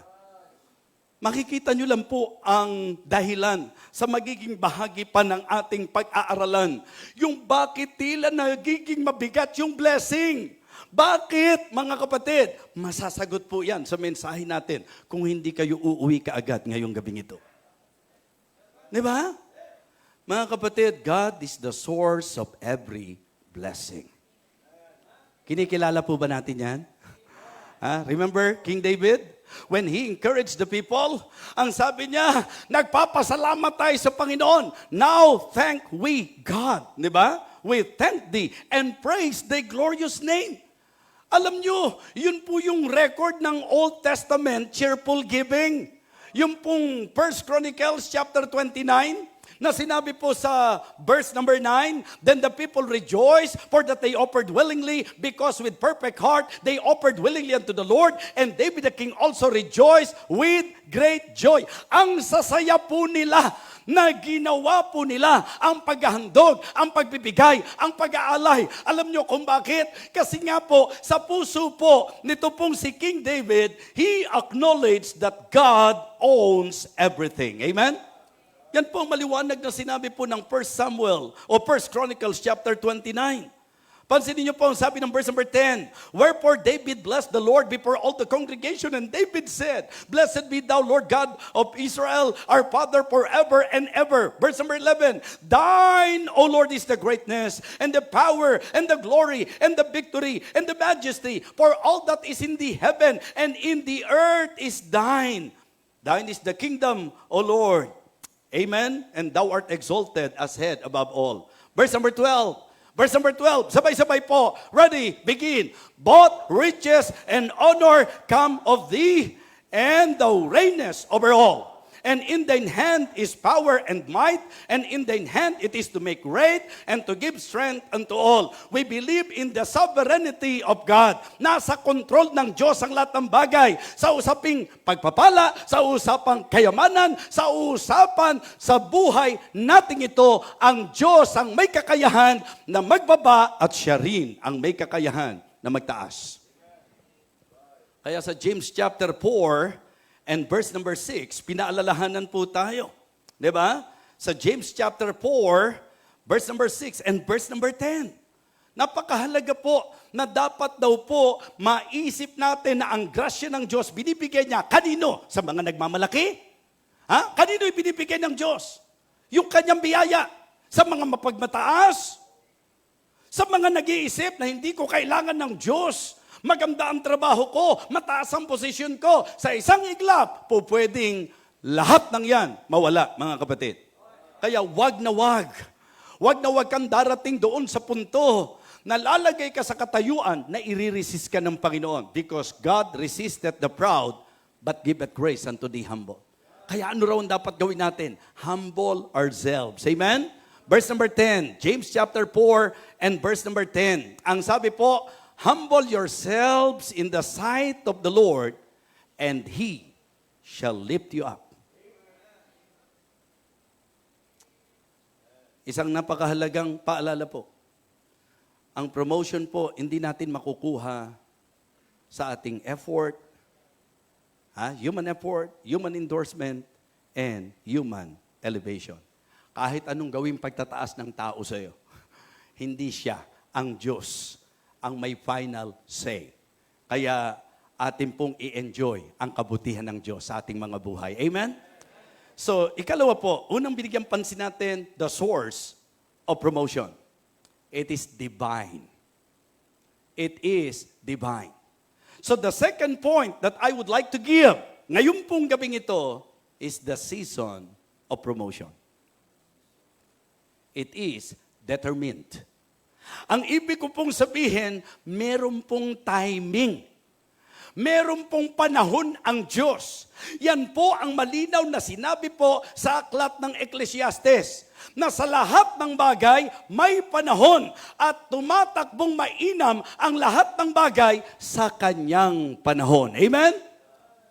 Makikita niyo lang po ang dahilan sa magiging bahagi pa ng ating pag-aaralan. Yung bakit tila nagiging mabigat yung blessing. Bakit, mga kapatid? Masasagot po yan sa mensahe natin kung hindi kayo uuwi kaagad ngayong gabing ito. Di ba? Mga kapatid, God is the source of every blessing. Kinikilala po ba natin yan? Remember King David? When he encouraged the people, ang sabi niya, nagpapasalamat tayo sa Panginoon. Now thank we God. Di ba? We thank thee and praise thy glorious name. Alam nyo, yun po yung record ng Old Testament, cheerful giving. Yung pong 1 Chronicles chapter 29, Na sinabi po sa verse number 9, then the people rejoiced, for that they offered willingly, because with perfect heart they offered willingly unto the Lord, and David the king also rejoiced with great joy. Ang sasaya po nila na ginawa po nila ang paghahandog, ang pagbibigay, ang pag-aalay. Alam nyo kung bakit? Kasi nga po, sa puso po nito pong si King David, he acknowledged that God owns everything. Amen? Yan po ang maliwanag na sinabi po ng 1 Samuel o 1 Chronicles chapter 29. Pansinin niyo po ang sabi ng verse number 10. Wherefore David blessed the Lord before all the congregation, and David said, Blessed be thou, Lord God of Israel, our Father forever and ever. Verse number 11. Thine, O Lord, is the greatness, and the power, and the glory, and the victory, and the majesty. For all that is in the heaven and in the earth is thine. Thine is the kingdom, O Lord. Amen. And thou art exalted as head above all. Verse number 12. Verse number 12, sabay-sabay po. Ready, begin. Both riches and honor come of thee, and thou reignest over all. And in thine hand is power and might, and in thine hand it is to make great and to give strength unto all. We believe in the sovereignty of God. Nasa kontrol ng Diyos ang lahat ng bagay. Sa usaping pagpapala, sa usapang kayamanan, sa usapan sa buhay nating ito, ang Diyos ang may kakayahan na magbaba at siya rin ang may kakayahan na magtaas. Kaya sa James chapter 4, and verse number 6, pinaalalahanan po tayo. Diba? Sa James chapter 4, verse number 6 and verse number 10. Napakahalaga po na dapat daw po maisip natin na ang grasya ng Diyos binibigay niya kanino? Sa mga nagmamalaki? Ha? Kanino ibinibigay ng Diyos? Yung kanyang biyaya. Sa mga mapagmataas? Sa mga nag-iisip na hindi ko kailangan ng Diyos. Maganda ang trabaho ko, mataas ang posisyon ko. Sa isang iglap, po pwedeng lahat ng yan mawala, mga kapatid. Kaya wag na wag. Wag na wag kang darating doon sa punto na lalagay ka sa katayuan na i-resist ka ng Panginoon. Because God resisted the proud, but giveth grace unto the humble. Kaya ano raw ang dapat gawin natin? Humble ourselves. Amen? Verse number 10, James chapter 4 and verse number 10. Ang sabi po, humble yourselves in the sight of the Lord, and He shall lift you up. Isang napakahalagang paalala po. Ang promotion po, hindi natin makukuha sa ating effort, human effort, human endorsement, and human elevation. Kahit anong gawing pagtataas ng tao sa iyo, hindi siya ang Diyos ang may final say. Kaya atin pong i-enjoy ang kabutihan ng Diyos sa ating mga buhay. Amen? So, ikalawa po, unang binigyan pansin natin, the source of promotion. It is divine. It is divine. So, the second point that I would like to give, ngayon pong gabing ito, is the season of promotion. It is determined. Ang ibig ko pong sabihin, meron pong timing. Meron pong panahon ang Diyos. Yan po ang malinaw na sinabi po sa aklat ng Ecclesiastes, na sa lahat ng bagay may panahon at tumatakbong mainam ang lahat ng bagay sa kanyang panahon. Amen?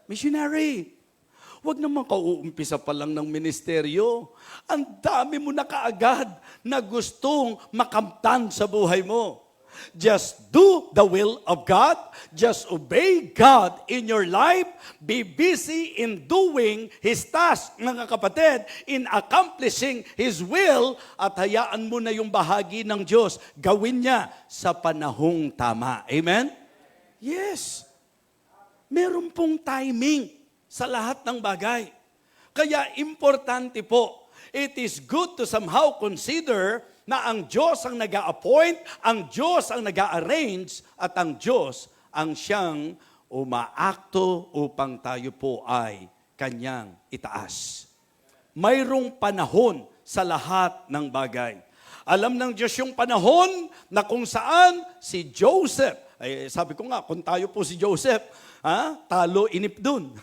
Missionary, huwag naman kauumpisa pa lang ng ministeryo. Ang dami mo na kaagad na gustong makamtan sa buhay mo. Just do the will of God. Just obey God in your life. Be busy in doing His task, mga kapatid, in accomplishing His will, at hayaan mo na yung bahagi ng Diyos. Gawin niya sa panahong tama. Amen? Yes. Meron pong timing sa lahat ng bagay. Kaya importante po, it is good to somehow consider na ang Diyos ang nag-a-appoint, ang Diyos ang nag-a-arrange, at ang Diyos ang siyang umaakto upang tayo po ay kanyang itaas. Mayroong panahon sa lahat ng bagay. Alam ng Diyos yung panahon na kung saan si Joseph, sabi ko nga, kung tayo po si Joseph, Talo, inip dun.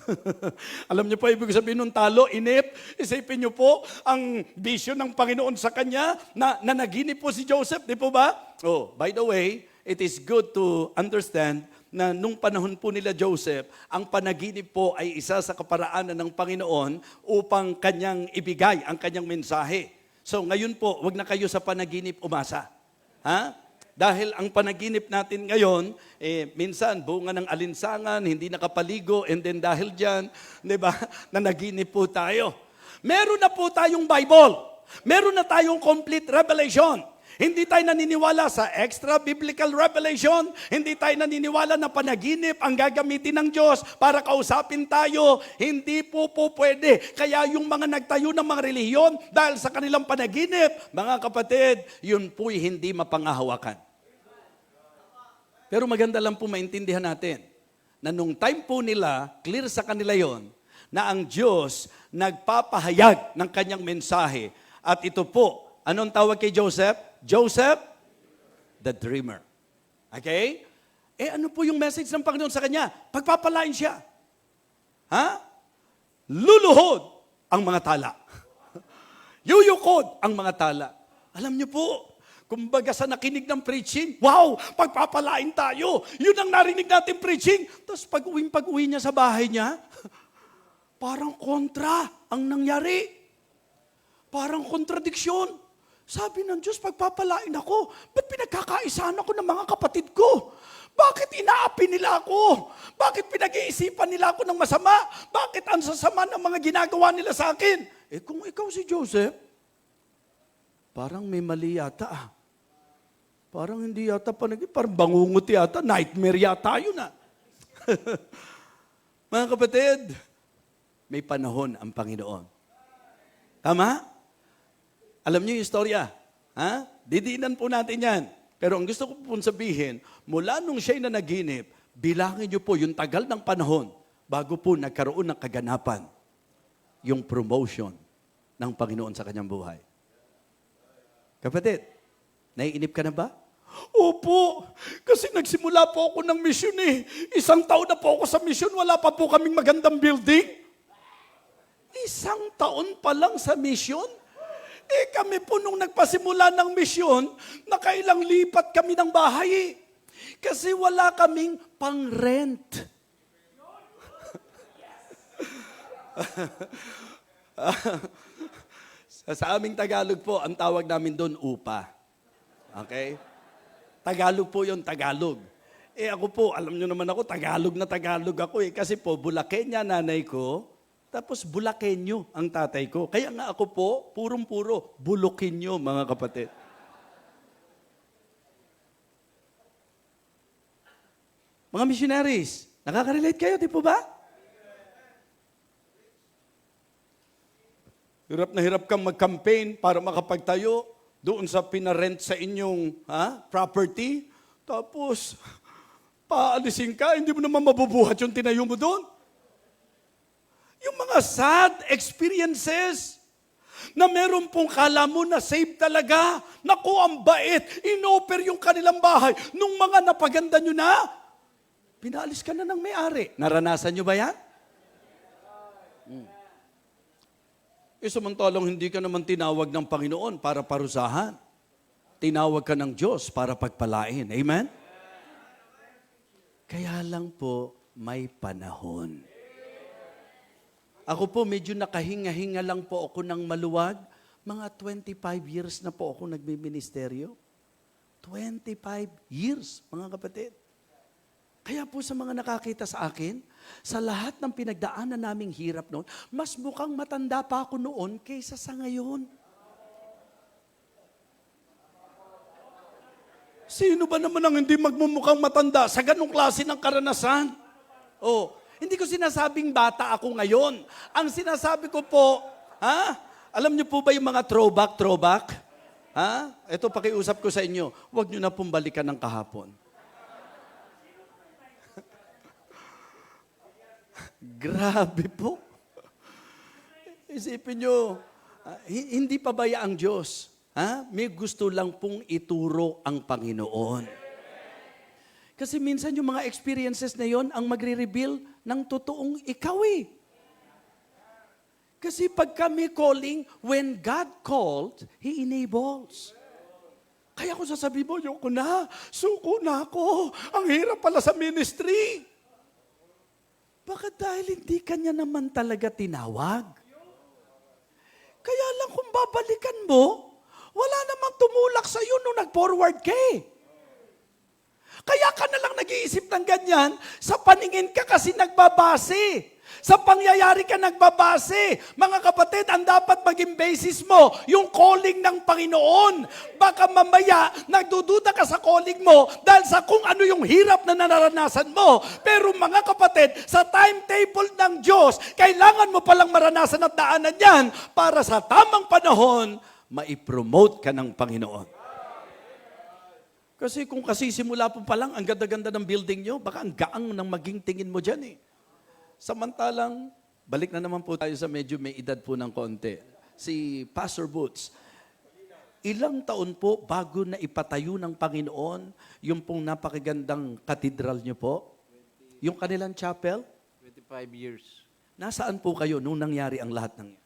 Alam niyo po, ibig sabihin ng talo, inip. Isipin niyo po, ang vision ng Panginoon sa kanya, na nanaginip po si Joseph, di po ba? Oh, by the way, it is good to understand na nung panahon po nila Joseph, ang panaginip po ay isa sa kaparaanan ng Panginoon upang kanyang ibigay ang kanyang mensahe. So ngayon po, wag na kayo sa panaginip umasa. Dahil ang panaginip natin ngayon, minsan bunga ng alinsangan, hindi nakapaligo, and then dahil dyan, di ba, nanaginip po tayo. Meron na po tayong Bible. Meron na tayong complete revelation. Hindi tayo naniniwala sa extra biblical revelation. Hindi tayo naniniwala na panaginip ang gagamitin ng Diyos para kausapin tayo. Hindi po pwede. Kaya yung mga nagtayo ng mga relihiyon dahil sa kanilang panaginip, mga kapatid, yun po'y hindi mapangahawakan. Pero maganda lang po maintindihan natin na nung time po nila, clear sa kanila yon na ang Diyos nagpapahayag ng kanyang mensahe. At ito po, anong tawag kay Joseph? Joseph, the dreamer. Okay? Ano po yung message ng Panginoon sa kanya? Pagpapalain siya. Luluhod ang mga tala. Yuyukod ang mga tala. Alam niyo po, kumbaga sa nakinig ng preaching, wow, pagpapalain tayo. Yun ang narinig natin preaching. Tapos pag-uwi niya sa bahay niya, parang kontra ang nangyari. Parang kontradiksyon. Sabi ng Diyos, pagpapalain ako. Ba't pinagkakaisaan ako ng mga kapatid ko? Bakit inaapi nila ako? Bakit pinag-iisipan nila ako ng masama? Bakit ang sasama ng mga ginagawa nila sa akin? Kung ikaw si Joseph, parang may mali yata. Parang hindi yata parang bangungot yata, nightmare yata yun . Mga kapatid, may panahon ang Panginoon. Tama? Alam niyo yung istorya. Didiinan po natin yan. Pero ang gusto ko po sabihin, mula nung siya'y nanaginip, bilangin niyo po yung tagal ng panahon bago po nagkaroon ng kaganapan yung promotion ng Panginoon sa kanyang buhay. Kapatid, naiinip ka na ba? Opo, kasi nagsimula po ako ng misyon . 1 taon na po ako sa misyon, wala pa po kaming magandang building. 1 taon pa lang sa misyon? Kami po nung nagpasimula ng misyon, nakailang lipat kami ng bahay . Kasi wala kaming pang-rent. Sa aming Tagalog po, ang tawag namin doon, upa. Okay? Tagalog po yun, Tagalog. Ako po, alam nyo naman ako, Tagalog na Tagalog ako . Kasi po, Bulakenya nanay ko, tapos Bulakenyo ang tatay ko. Kaya nga ako po, purong-puro, Bulukenyo, mga kapatid. Mga missionaries, nakaka-relate kayo, di po ba? Hirap na hirap kang mag-campaign para makapagtayo doon sa pinarent sa inyong property. Tapos, paalisin ka, hindi mo naman mabubuhat yung tinayo mo doon. Yung mga sad experiences na meron pong kala mo na save talaga. Naku, ang bait. Inoffer yung kanilang bahay. Nung mga napaganda nyo na, pinaalis ka na ng may-ari. Naranasan nyo ba yan? Samantalang hindi ka naman tinawag ng Panginoon para parusahan. Tinawag ka ng Diyos para pagpalain. Amen? Kaya lang po, may panahon. Ako po, medyo nakahinga-hinga lang po ako ng maluwag. Mga 25 years na po ako nagbiministeryo. 25 years, mga kapatid. Kaya po sa mga nakakita sa akin, sa lahat ng pinagdaanan naming hirap noon, mas mukhang matanda pa ako noon kaysa sa ngayon. Sino ba naman ang hindi magmumukhang matanda sa ganong klase ng karanasan? Hindi ko sinasabing bata ako ngayon. Ang sinasabi ko po, alam niyo po ba yung mga throwback? Ito, pakiusap ko sa inyo, huwag niyo na pong balikan ng kahapon. Grabe po. Isipin niyo, hindi pa ba ang Diyos? May gusto lang pong ituro ang Panginoon. Kasi minsan yung mga experiences na yon ang magre-reveal ng totoong ikaw eh. Kasi pag kami calling, when God called, He enables. Kaya kung sasabihin mo, yoko na, suko na ako, ang hirap pala sa ministry. Bakit dahil hindi kanya naman talaga tinawag? Kaya lang kung babalikan mo, wala namang tumulak sa iyo nung nag-forward ka eh. Kaya ka na lang nag-iisip ng ganyan, sa paningin ka kasi nagbabase. Sa pangyayari ka nagbabase. Mga kapatid, ang dapat maging basis mo, yung calling ng Panginoon. Baka mamaya, nagdududa ka sa calling mo dahil sa kung ano yung hirap na nararanasan mo. Pero mga kapatid, sa timetable ng Diyos, kailangan mo palang maranasan at daanan yan para sa tamang panahon, maipromote ka ng Panginoon. Kasi kung simula po pa lang, ang ganda-ganda ng building nyo, baka ang gaang ng maging tingin mo dyan eh. Samantalang, balik na naman po tayo sa medyo may edad po ng konti. Si Pastor Boots, ilang taon po bago na ipatayo ng Panginoon yung pong napakagandang katedral nyo po? Yung kanilang chapel?
25 years.
Nasaan po kayo nung nangyari ang lahat ng yan?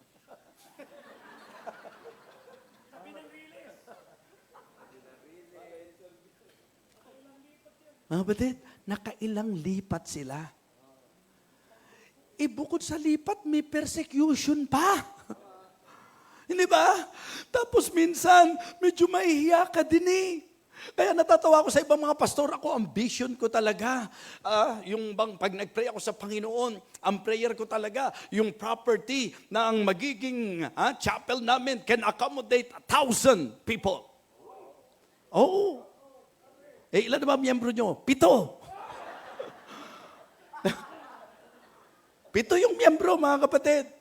Mga batid, nakailang lipat sila. Bukod sa lipat, may persecution pa. Hindi ba? Tapos minsan, medyo mahihiya ka din eh. Kaya natatawa ako sa ibang mga pastor, ako, ambition ko talaga. Yung bang pag nag-pray ako sa Panginoon, ang prayer ko talaga, yung property na ang magiging chapel namin can accommodate 1,000 people. Oo. Ilan na ba miyembro nyo? 7. 7 yung miyembro, mga kapatid.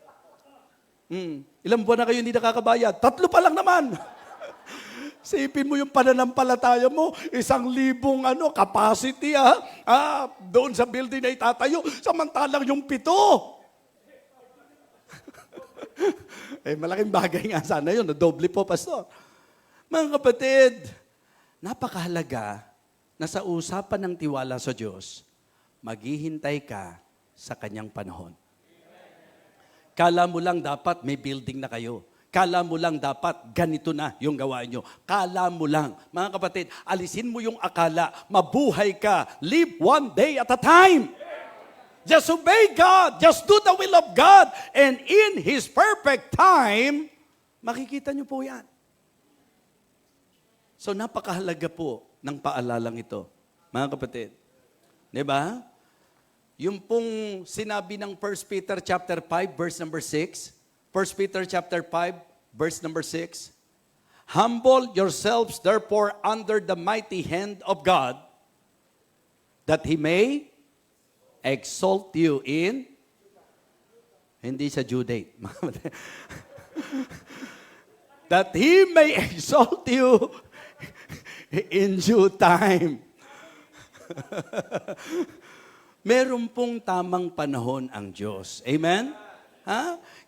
Ilang buwan na kayo hindi nakakabayad? 3 pa lang naman. Sipin mo yung pananampalataya mo, 1,000 capacity doon sa building na itatayo, samantalang yung 7. Malaking bagay nga sana yun, doble po, pastor. Mga kapatid, napakahalaga na sa usapan ng tiwala sa Diyos, maghihintay ka sa kanyang panahon. Kala mo lang dapat may building na kayo. Kala mo lang dapat ganito na yung gawain nyo. Kala mo lang. Mga kapatid, alisin mo yung akala. Mabuhay ka. Live one day at a time. Just obey God. Just do the will of God. And in His perfect time, makikita nyo po yan. So napakahalaga po ng paalalang ito. Mga kapatid. Diba? Yung pong sinabi ng 1 Peter chapter 5, verse number 6. 1 Peter chapter 5, verse number 6. Humble yourselves therefore under the mighty hand of God, that He may exalt you in, hindi sa due date. That He may exalt you in due time. Meron pong tamang panahon ang Diyos. Amen?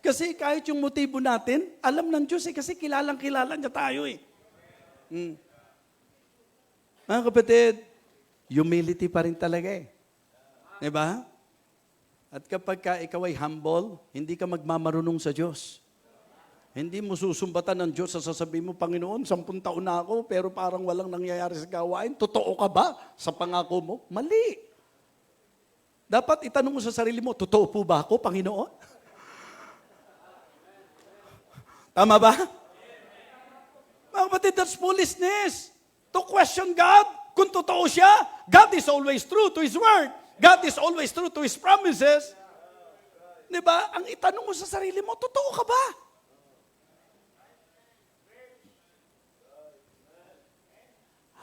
Kasi kahit yung motibo natin, alam ng Diyos kasi kilalang-kilala niya tayo eh. Mga kapatid, humility pa rin talaga eh. Diba? At kapag ikaw ay humble, hindi ka magmamarunong sa Diyos. Hindi mo susumbatan ng Diyos sa sasabihin mo, Panginoon, 10 taon na ako, pero parang walang nangyayari sa gawain. Totoo ka ba sa pangako mo? Mali. Dapat itanong mo sa sarili mo, totoo po ba ako, Panginoon? Tama ba? Mga kapatid, that's foolishness. To question God, kung totoo siya, God is always true to His word. God is always true to His promises. Diba? Ang itanong mo sa sarili mo, totoo ka ba?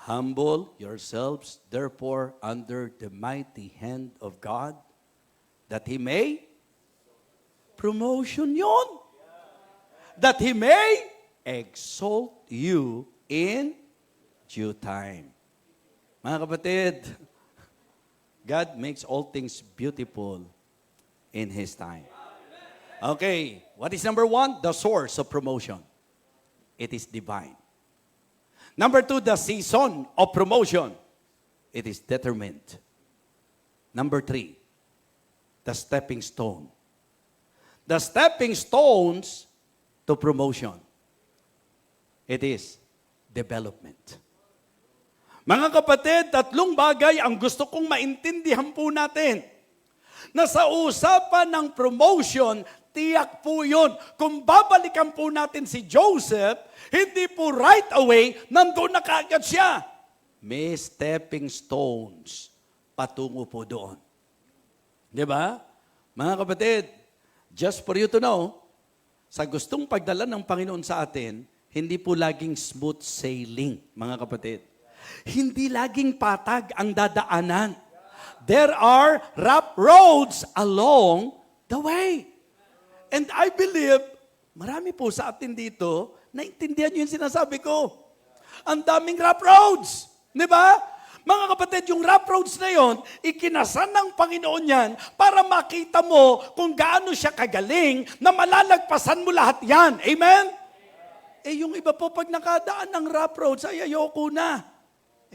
Humble yourselves, therefore, under the mighty hand of God, that He may, promotion yun, that He may exalt you in due time. Mga kapatid, God makes all things beautiful in His time. Okay, what is number 1? The source of promotion. It is divine. Number 2, the season of promotion. it is determined. Number 3, the stepping stone. The stepping stones to promotion. It is development. Mga kapatid, 3 bagay ang gusto kong maintindihan po natin. Na sa usapan ng promotion, tiyak po yun. Kung babalikan po natin si Joseph, hindi po right away, nandun na kaagad siya. May stepping stones patungo po doon. Di ba? Mga kapatid, just for you to know, sa gustong pagdala ng Panginoon sa atin, hindi po laging smooth sailing, mga kapatid. Hindi laging patag ang dadaanan. There are rough roads along the way. And I believe, marami po sa atin dito, naintindihan yung sinasabi ko. Ang daming rough roads. Di ba? Mga kapatid, yung rough roads na yon, ikinasan ng Panginoon yan para makita mo kung gaano siya kagaling na malalagpasan mo lahat yan. Amen? Yung iba po, pag nakadaan ng rough roads, ay ayoko na.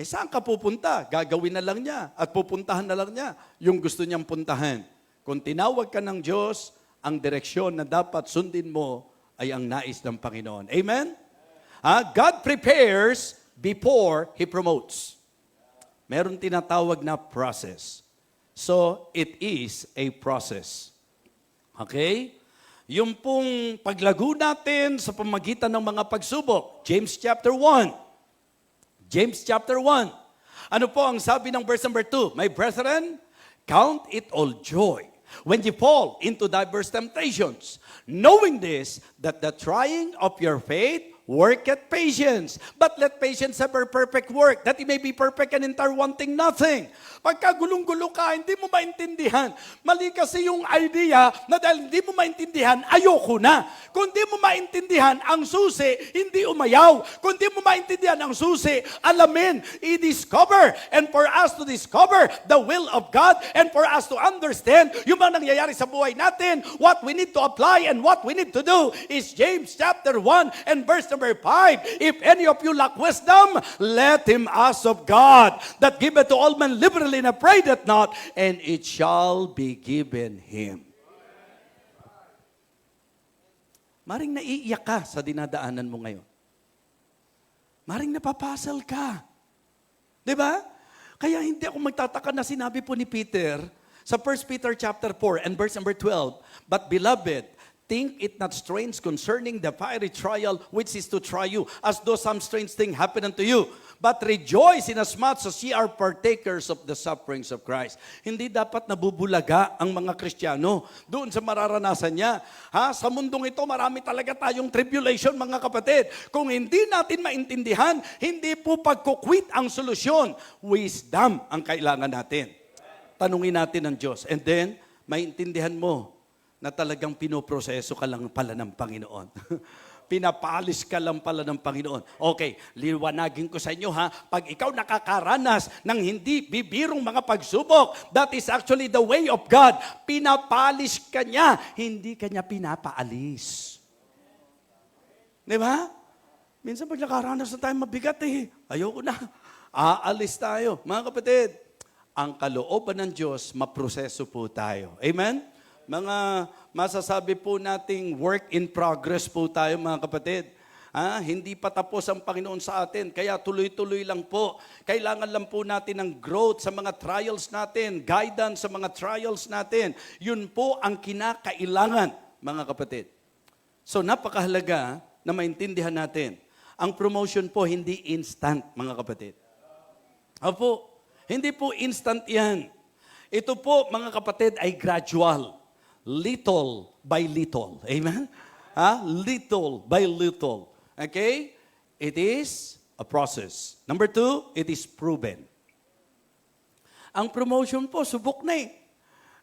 Saan ka pupunta? Gagawin na lang niya at pupuntahan na lang niya yung gusto niyang puntahan. Kung tinawag ka ng Diyos, ang direksyon na dapat sundin mo ay ang nais ng Panginoon. Amen? God prepares before He promotes. Meron tinatawag na process. So, it is a process. Okay? Yung pong paglago natin sa pamagitan ng mga pagsubok. James chapter 1. James chapter 1. Ano po ang sabi ng verse number 2? My brethren, count it all joy when you fall into diverse temptations, knowing this, that the trying of your faith worketh patience. But let patience have her perfect work, that it may be perfect and entire, wanting nothing. Pagka gulong-gulo ka, hindi mo maintindihan. Mali kasi yung idea na dahil hindi mo maintindihan, ayoko na. Kung hindi mo maintindihan, ang susi, hindi umayaw. Kung hindi mo maintindihan ang susi, alamin, i-discover. And for us to discover the will of God, and for us to understand yung mga nangyayari sa buhay natin, what we need to apply and what we need to do is James chapter 1 and verse number 5. If any of you lack wisdom, let him ask of God, that giveth to all men liberally and upbraideth not, and it shall be given him. Maring naiiyak ka sa dinadaanan mo ngayon. Maring napapasal ka. Diba? Kaya hindi ako magtataka na sinabi po ni Peter sa 1 Peter chapter 4 and verse number 12, but beloved, think it not strange concerning the fiery trial which is to try you, as though some strange thing happen unto you. But rejoice inasmuch as ye are partakers of the sufferings of Christ. Hindi dapat nabubulaga ang mga Kristiyano doon sa mararanasan niya. Sa mundong ito, marami talaga tayong tribulation, mga kapatid. Kung hindi natin maintindihan, hindi po pagkukwit ang solusyon. Wisdom ang kailangan natin. Tanungin natin ang Diyos. And then, maintindihan mo na talagang pinoproseso ka lang pala ng Panginoon. Pinapalis ka lang pala ng Panginoon. Okay, liwanagin ko sa inyo pag ikaw nakakaranas ng hindi bibirong mga pagsubok, that is actually the way of God. Pinapalis ka niya, hindi ka niya pinapaalis. Di ba? Minsan pag nakaranas na tayo mabigat ayoko na. Aalis tayo. Mga kapatid, ang kalooban ng Diyos, maproseso po tayo. Amen? Mga masasabi po nating work in progress po tayo, mga kapatid. Hindi pa tapos ang Panginoon sa atin, kaya tuloy-tuloy lang po. Kailangan lang po natin ng growth sa mga trials natin, guidance sa mga trials natin. Yun po ang kinakailangan, mga kapatid. So napakahalaga na maintindihan natin. Ang promotion po hindi instant, mga kapatid. Opo, hindi po instant yan. Ito po, mga kapatid, ay gradual. Little by little. Amen? Little by little. Okay? It is a process. Number 2, it is proven. Ang promotion po, subok na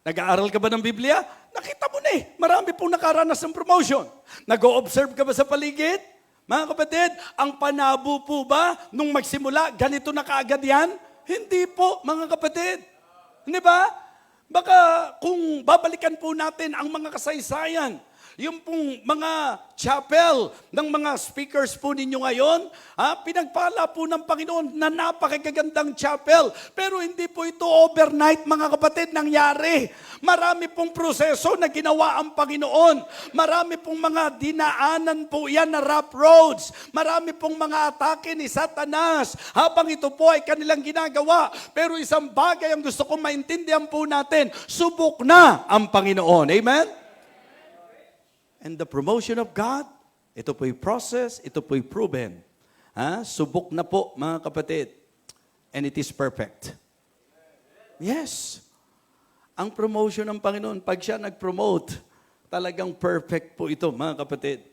Nag-aaral ka ba ng Biblia? Nakita mo na Marami pong nakaranas ng promotion. Nag-o-observe ka ba sa paligid? Mga kapatid, ang panabo po ba nung magsimula, ganito na kaagad yan? Hindi po, mga kapatid. Hindi ba? Baka kung babalikan po natin ang mga kasaysayan Yung pong mga chapel ng mga speakers po ninyo ngayon, pinagpala po ng Panginoon na napakagandang chapel. Pero hindi po ito overnight, mga kapatid, nangyari. Marami pong proseso na ginawa ang Panginoon. Marami pong mga dinaanan po yan na rough roads. Marami pong mga atake ni Satanas habang ito po ay kanilang ginagawa. Pero isang bagay ang gusto kong maintindihan po natin, subok na ang Panginoon. Amen? And the promotion of God, ito po'y process, ito po'y proven. Subok na po, mga kapatid. And it is perfect. Yes. Ang promotion ng Panginoon, pag siya nag-promote, talagang perfect po ito, mga kapatid.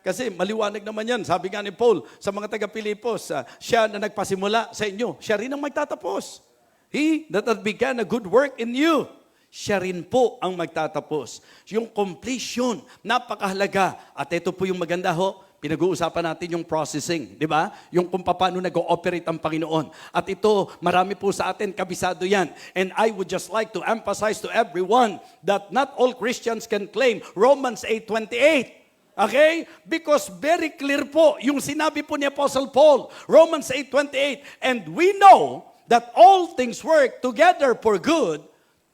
Kasi maliwanag naman yan. Sabi nga ni Paul sa mga taga-Pilipos, siya na nagpasimula sa inyo, siya rin ang magtatapos. He that hath begun a good work in you, siya rin po ang magtatapos. Yung completion, napakahalaga. At ito po yung maganda ho, pinag-uusapan natin yung processing, di ba? Yung kung paano nag-ooperate ang Panginoon. At ito, marami po sa atin, kabisado yan. And I would just like to emphasize to everyone that not all Christians can claim Romans 8:28. Okay? Because very clear po, yung sinabi po ni Apostle Paul, Romans 8:28, and we know that all things work together for good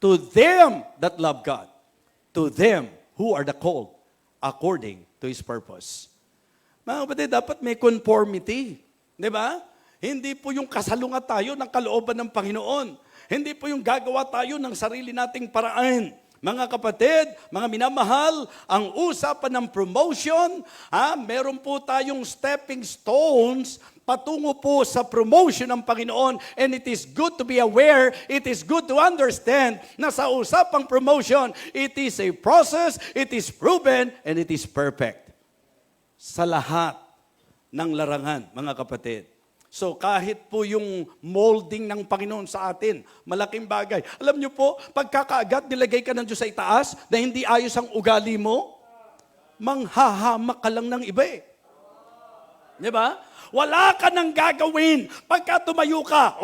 to them that love God, to them who are the called according to His purpose. Mga kapatid, dapat may conformity. Di ba? Hindi po yung kasalungat tayo ng kalooban ng Panginoon. Hindi po yung gagawa tayo ng sarili nating paraan. Mga kapatid, mga minamahal, ang usapan ng promotion, meron po tayong stepping stones patungo po sa promotion ng Panginoon, and it is good to be aware, it is good to understand na sa usapang promotion, it is a process, it is proven, and it is perfect. Sa lahat ng larangan, mga kapatid. So kahit po yung molding ng Panginoon sa atin, malaking bagay. Alam niyo po, pagkakaagad nilagay ka ng Diyos sa itaas na hindi ayos ang ugali mo, manghahamak ka lang ng iba eh. Di ba? Wala ka nang gagawin pagka tumayo ka.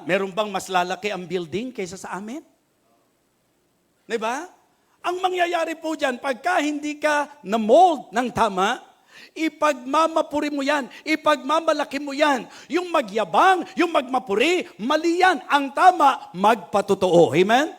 Meron bang mas lalaki ang building kaysa sa amin? Di ba? Ang mangyayari po dyan, pagka hindi ka na-mold ng tama, ipagmamapuri mo yan, ipagmamalaki mo yan. Yung magyabang, yung magmapuri, mali yan. Ang tama, magpatotoo. Amen?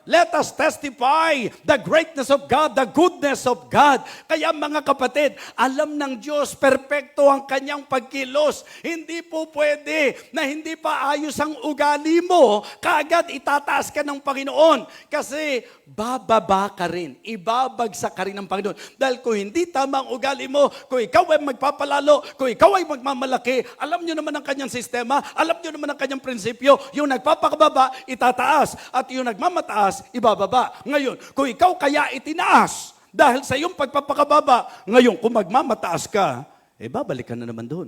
Let us testify the greatness of God, the goodness of God. Kaya mga kapatid, alam ng Diyos, perpekto ang kanyang pagkilos. Hindi po pwede na hindi pa ayos ang ugali mo, kaagad itataas ka ng Panginoon. Kasi bababa ka rin, ibabagsak ka rin ng Panginoon. Dahil kung hindi tama ang ugali mo, kung ikaw ay magpapalalo, kung ikaw ay magmamalaki, alam nyo naman ang kanyang sistema, alam nyo naman ang kanyang prinsipyo, yung nagpapakababa, itataas. At yung nagmamataas, ibababa. Ngayon, kung ikaw kaya itinaas dahil sa iyong pagpapakababa, ngayon kung magmamataas ka, babalik ka na naman doon.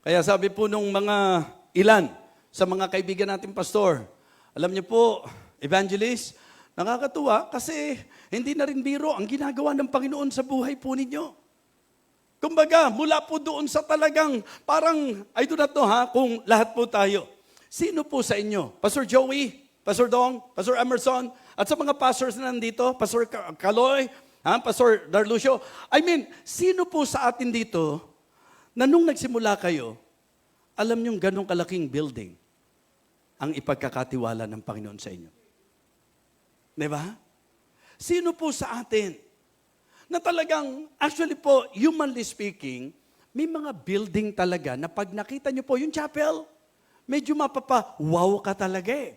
Kaya sabi po nung mga ilan sa mga kaibigan nating pastor, alam niyo po, evangelist, nakakatuwa kasi hindi na rin biro ang ginagawa ng Panginoon sa buhay po ninyo. Kumbaga, mula po doon sa talagang parang, I do not know kung lahat po tayo. Sino po sa inyo? Pastor Joey, Pastor Dong, Pastor Emerson, at sa mga pastors na nandito, Pastor Kaloy, Pastor Darlucio. I mean, sino po sa atin dito na nung nagsimula kayo, alam niyong ganong kalaking building ang ipagkakatiwala ng Panginoon sa inyo? Diba? Sino po sa atin na talagang, actually po, humanly speaking, may mga building talaga na pag nakita niyo po yung chapel, medyo wow ka talaga eh.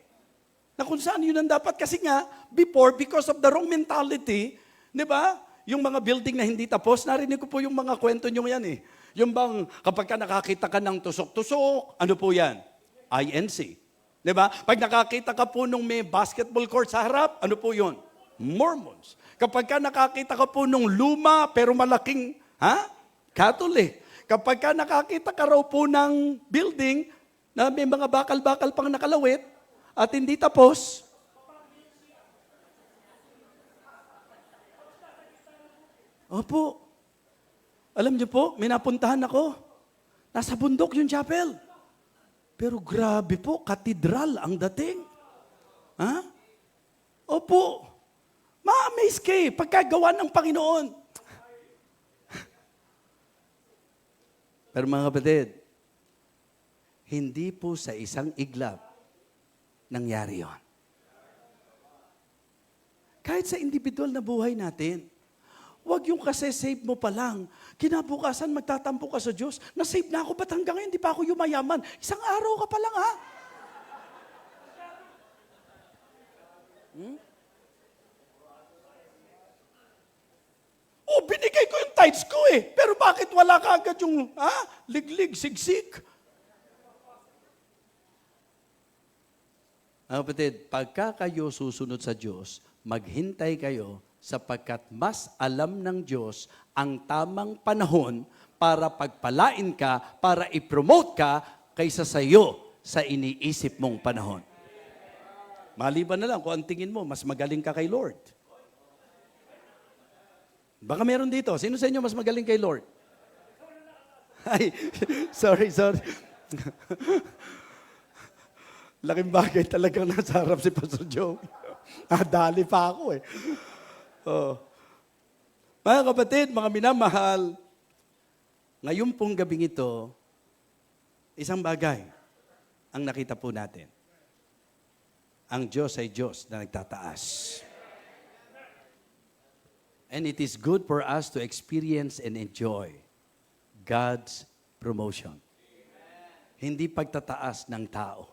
Na kung saan yun ang dapat. Kasi nga, before, because of the wrong mentality, di ba? Yung mga building na hindi tapos, narinig ko po yung mga kwento nyo yan eh. Yung bang, kapag ka nakakita ka ng tusok-tusok, ano po yan? INC. Di ba? Pag nakakita ka po nung may basketball court sa harap, ano po yun? Mormons. Kapag ka nakakita ka po nung luma, pero malaking, Catholic. Kapag ka nakakita ka raw po ng building, na may mga bakal-bakal pang nakalawit at hindi tapos. Opo. Alam niyo po, may napuntahan ako. Nasa bundok yung chapel. Pero grabe po, katedral ang dating. Opo. po. Ma-amaze ka pagkagawa ng Panginoon. Pero mga kapatid, hindi po sa isang iglap nangyari yon. Kahit sa individual na buhay natin, huwag yung kasi save mo pa lang. Kinabukasan, magtatampo ka sa Diyos. Na-save na ako, ba't hanggang ngayon, di pa ako yumayaman? Isang araw ka pa lang, ha? Binigay ko yung tithes ko Pero bakit wala ka agad yung, liglig, sigsik? Kapatid, pagka kayo susunod sa Diyos, maghintay kayo sapagkat mas alam ng Diyos ang tamang panahon para pagpalain ka, para i-promote ka kaysa sa iyo sa iniisip mong panahon. Maliban na lang kung ang tingin mo, mas magaling ka kay Lord. Baka meron dito. Sino sa inyo mas magaling kay Lord? Ay, sorry. Laking bagay talagang nasa harap si Pastor Joe. Dali pa ako Mga kapatid, mga minamahal, ngayon pong gabing ito, isang bagay ang nakita po natin. Ang Diyos ay Diyos na nagtataas. And it is good for us to experience and enjoy God's promotion. Hindi pagtataas ng tao.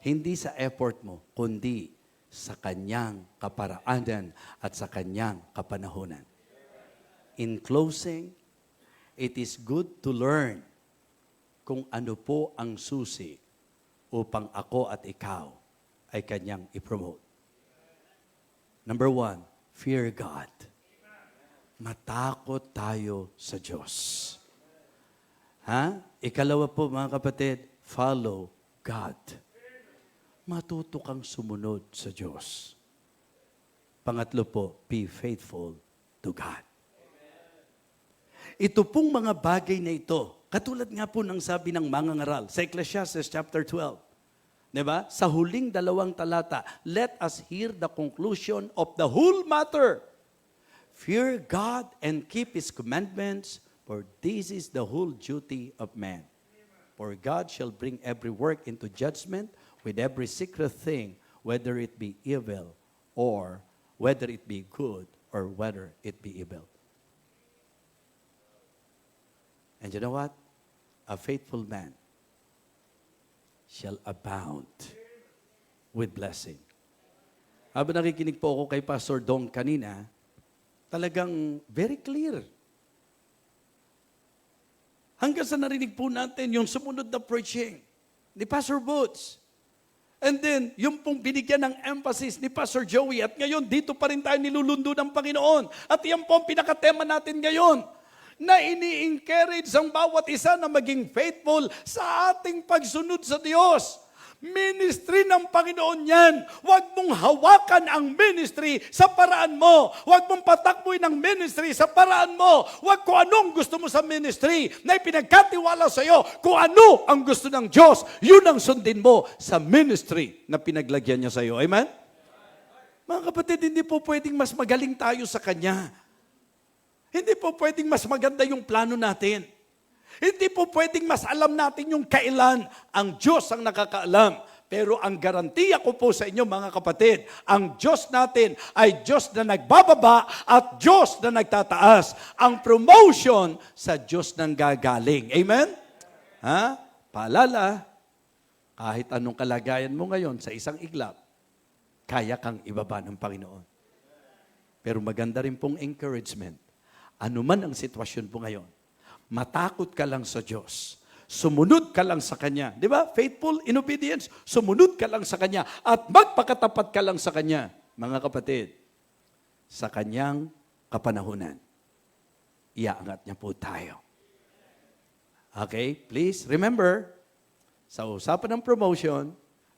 Hindi sa effort mo, kundi sa kanyang kaparaanan at sa kanyang kapanahunan. In closing, it is good to learn kung ano po ang susi upang ako at ikaw ay kanyang i-promote. Number 1, fear God. Matakot tayo sa Diyos. Ikalawa po mga kapatid, follow God. Matuto kang sumunod sa Diyos. Pangatlo po, be faithful to God. Ito pong mga bagay na ito, katulad nga po ng sabi ng mangangaral sa Ecclesiastes chapter 12. Diba? Sa huling 2 talata, let us hear the conclusion of the whole matter. Fear God and keep His commandments, for this is the whole duty of man. For God shall bring every work into judgment with every secret thing, whether it be evil or whether it be good or whether it be evil. And you know what? A faithful man shall abound with blessing. Habang nakikinig po ako kay Pastor Dong kanina, talagang very clear. Hanggang sa narinig po natin yung sumunod na preaching ni Pastor Boots. And then, yung pong binigyan ng emphasis ni Pastor Joey. At ngayon, dito pa rin tayo nilulundo ng Panginoon. At yan po ang pinakatema natin ngayon. Na ini-encourage ang bawat isa na maging faithful sa ating pagsunod sa Diyos. Ministry ng Panginoon yan. Huwag mong hawakan ang ministry sa paraan mo. Huwag mong patakboy ng ministry sa paraan mo. Huwag kung anong gusto mo sa ministry na ipinagkatiwala sa iyo. Kung ano ang gusto ng Diyos, yun ang sundin mo sa ministry na pinaglagyan niya sa iyo. Amen? Mga kapatid, hindi po pwedeng mas magaling tayo sa Kanya. Hindi po pwedeng mas maganda yung plano natin. Hindi po pwedeng mas alam natin yung kailan. Ang Diyos ang nakakaalam. Pero ang garantiya ko po sa inyo mga kapatid, ang Diyos natin ay Diyos na nagbababa at Diyos na nagtataas. Ang promotion sa Diyos nang gagaling. Amen? Paalala, kahit anong kalagayan mo ngayon sa isang iglap, kaya kang ibaba ng Panginoon. Pero maganda rin pong encouragement. Ano man ang sitwasyon po ngayon, matakot ka lang sa Diyos. Sumunod ka lang sa Kanya. Di ba? Faithful in obedience. Sumunod ka lang sa Kanya. At magpakatapat ka lang sa Kanya. Mga kapatid, sa Kanyang kapanahunan, iaangat niya po tayo. Okay? Please remember, sa usapan ng promotion,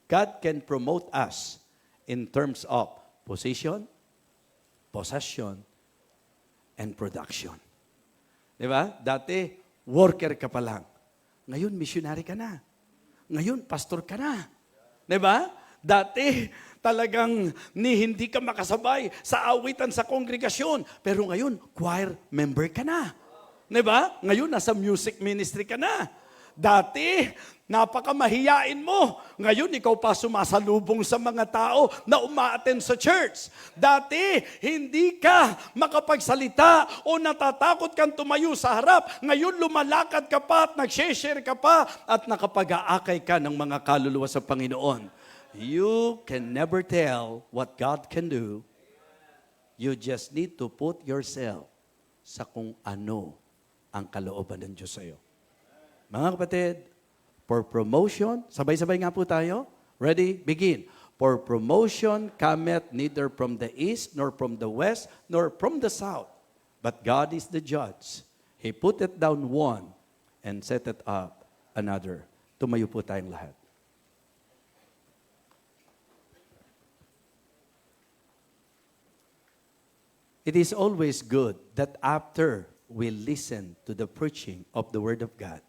God can promote us in terms of position, possession, and production. Di ba? Dati, worker ka pa lang. Ngayon, missionary ka na. Ngayon, pastor ka na. Di ba? Dati, talagang hindi ka makasabay sa awitan sa kongregasyon. Pero ngayon, choir member ka na. Diba? Ngayon, nasa music ministry ka na. Dati, napakamahiyain mo. Ngayon, ikaw pa sumasalubong sa mga tao na umaattend sa church. Dati, hindi ka makapagsalita o natatakot kang tumayo sa harap. Ngayon, lumalakad ka pa at nag-share ka pa at nakapag-aakay ka ng mga kaluluwa sa Panginoon. You can never tell what God can do. You just need to put yourself sa kung ano ang kalooban ng Diyos sa iyo. Mga kapatid, for promotion, sabay-sabay nga po tayo. Ready? Begin. For promotion cometh neither from the east, nor from the west, nor from the south. But God is the judge. He put it down one and set it up another. Tumayo po tayong lahat. It is always good that after we listen to the preaching of the Word of God,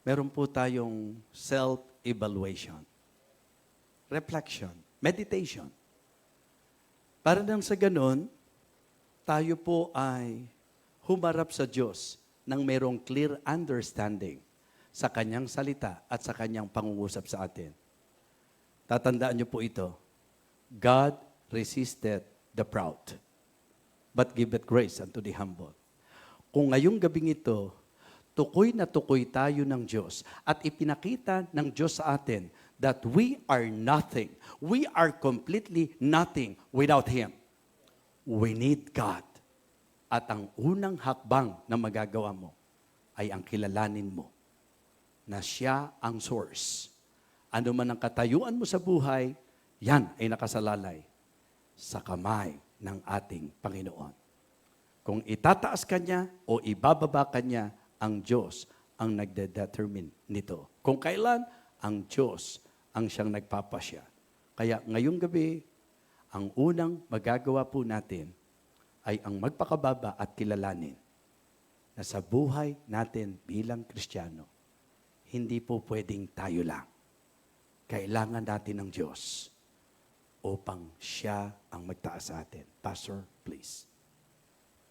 meron po tayong self-evaluation, reflection, meditation. Para nang sa ganun, tayo po ay humarap sa Diyos ng merong clear understanding sa Kanyang salita at sa Kanyang pangungusap sa atin. Tatandaan niyo po ito, God resisted the proud, but giveth grace unto the humble. Kung ngayong gabing ito, tukoy na tukoy tayo ng Diyos at ipinakita ng Diyos sa atin that we are nothing. We are completely nothing without Him. We need God. At ang unang hakbang na magagawa mo ay ang kilalanin mo na siya ang source. Ano man ang katayuan mo sa buhay, yan ay nakasalalay sa kamay ng ating Panginoon. Kung itataas ka niya o ibababa ka niya, ang Diyos ang nagde-determine nito. Kung kailan, ang Diyos ang siyang nagpapasya. Kaya ngayong gabi, ang unang magagawa po natin ay ang magpakababa at kilalanin na sa buhay natin bilang Kristiyano, hindi po pwedeng tayo lang. Kailangan natin ng Diyos upang siya ang magtaas sa atin. Pastor, please.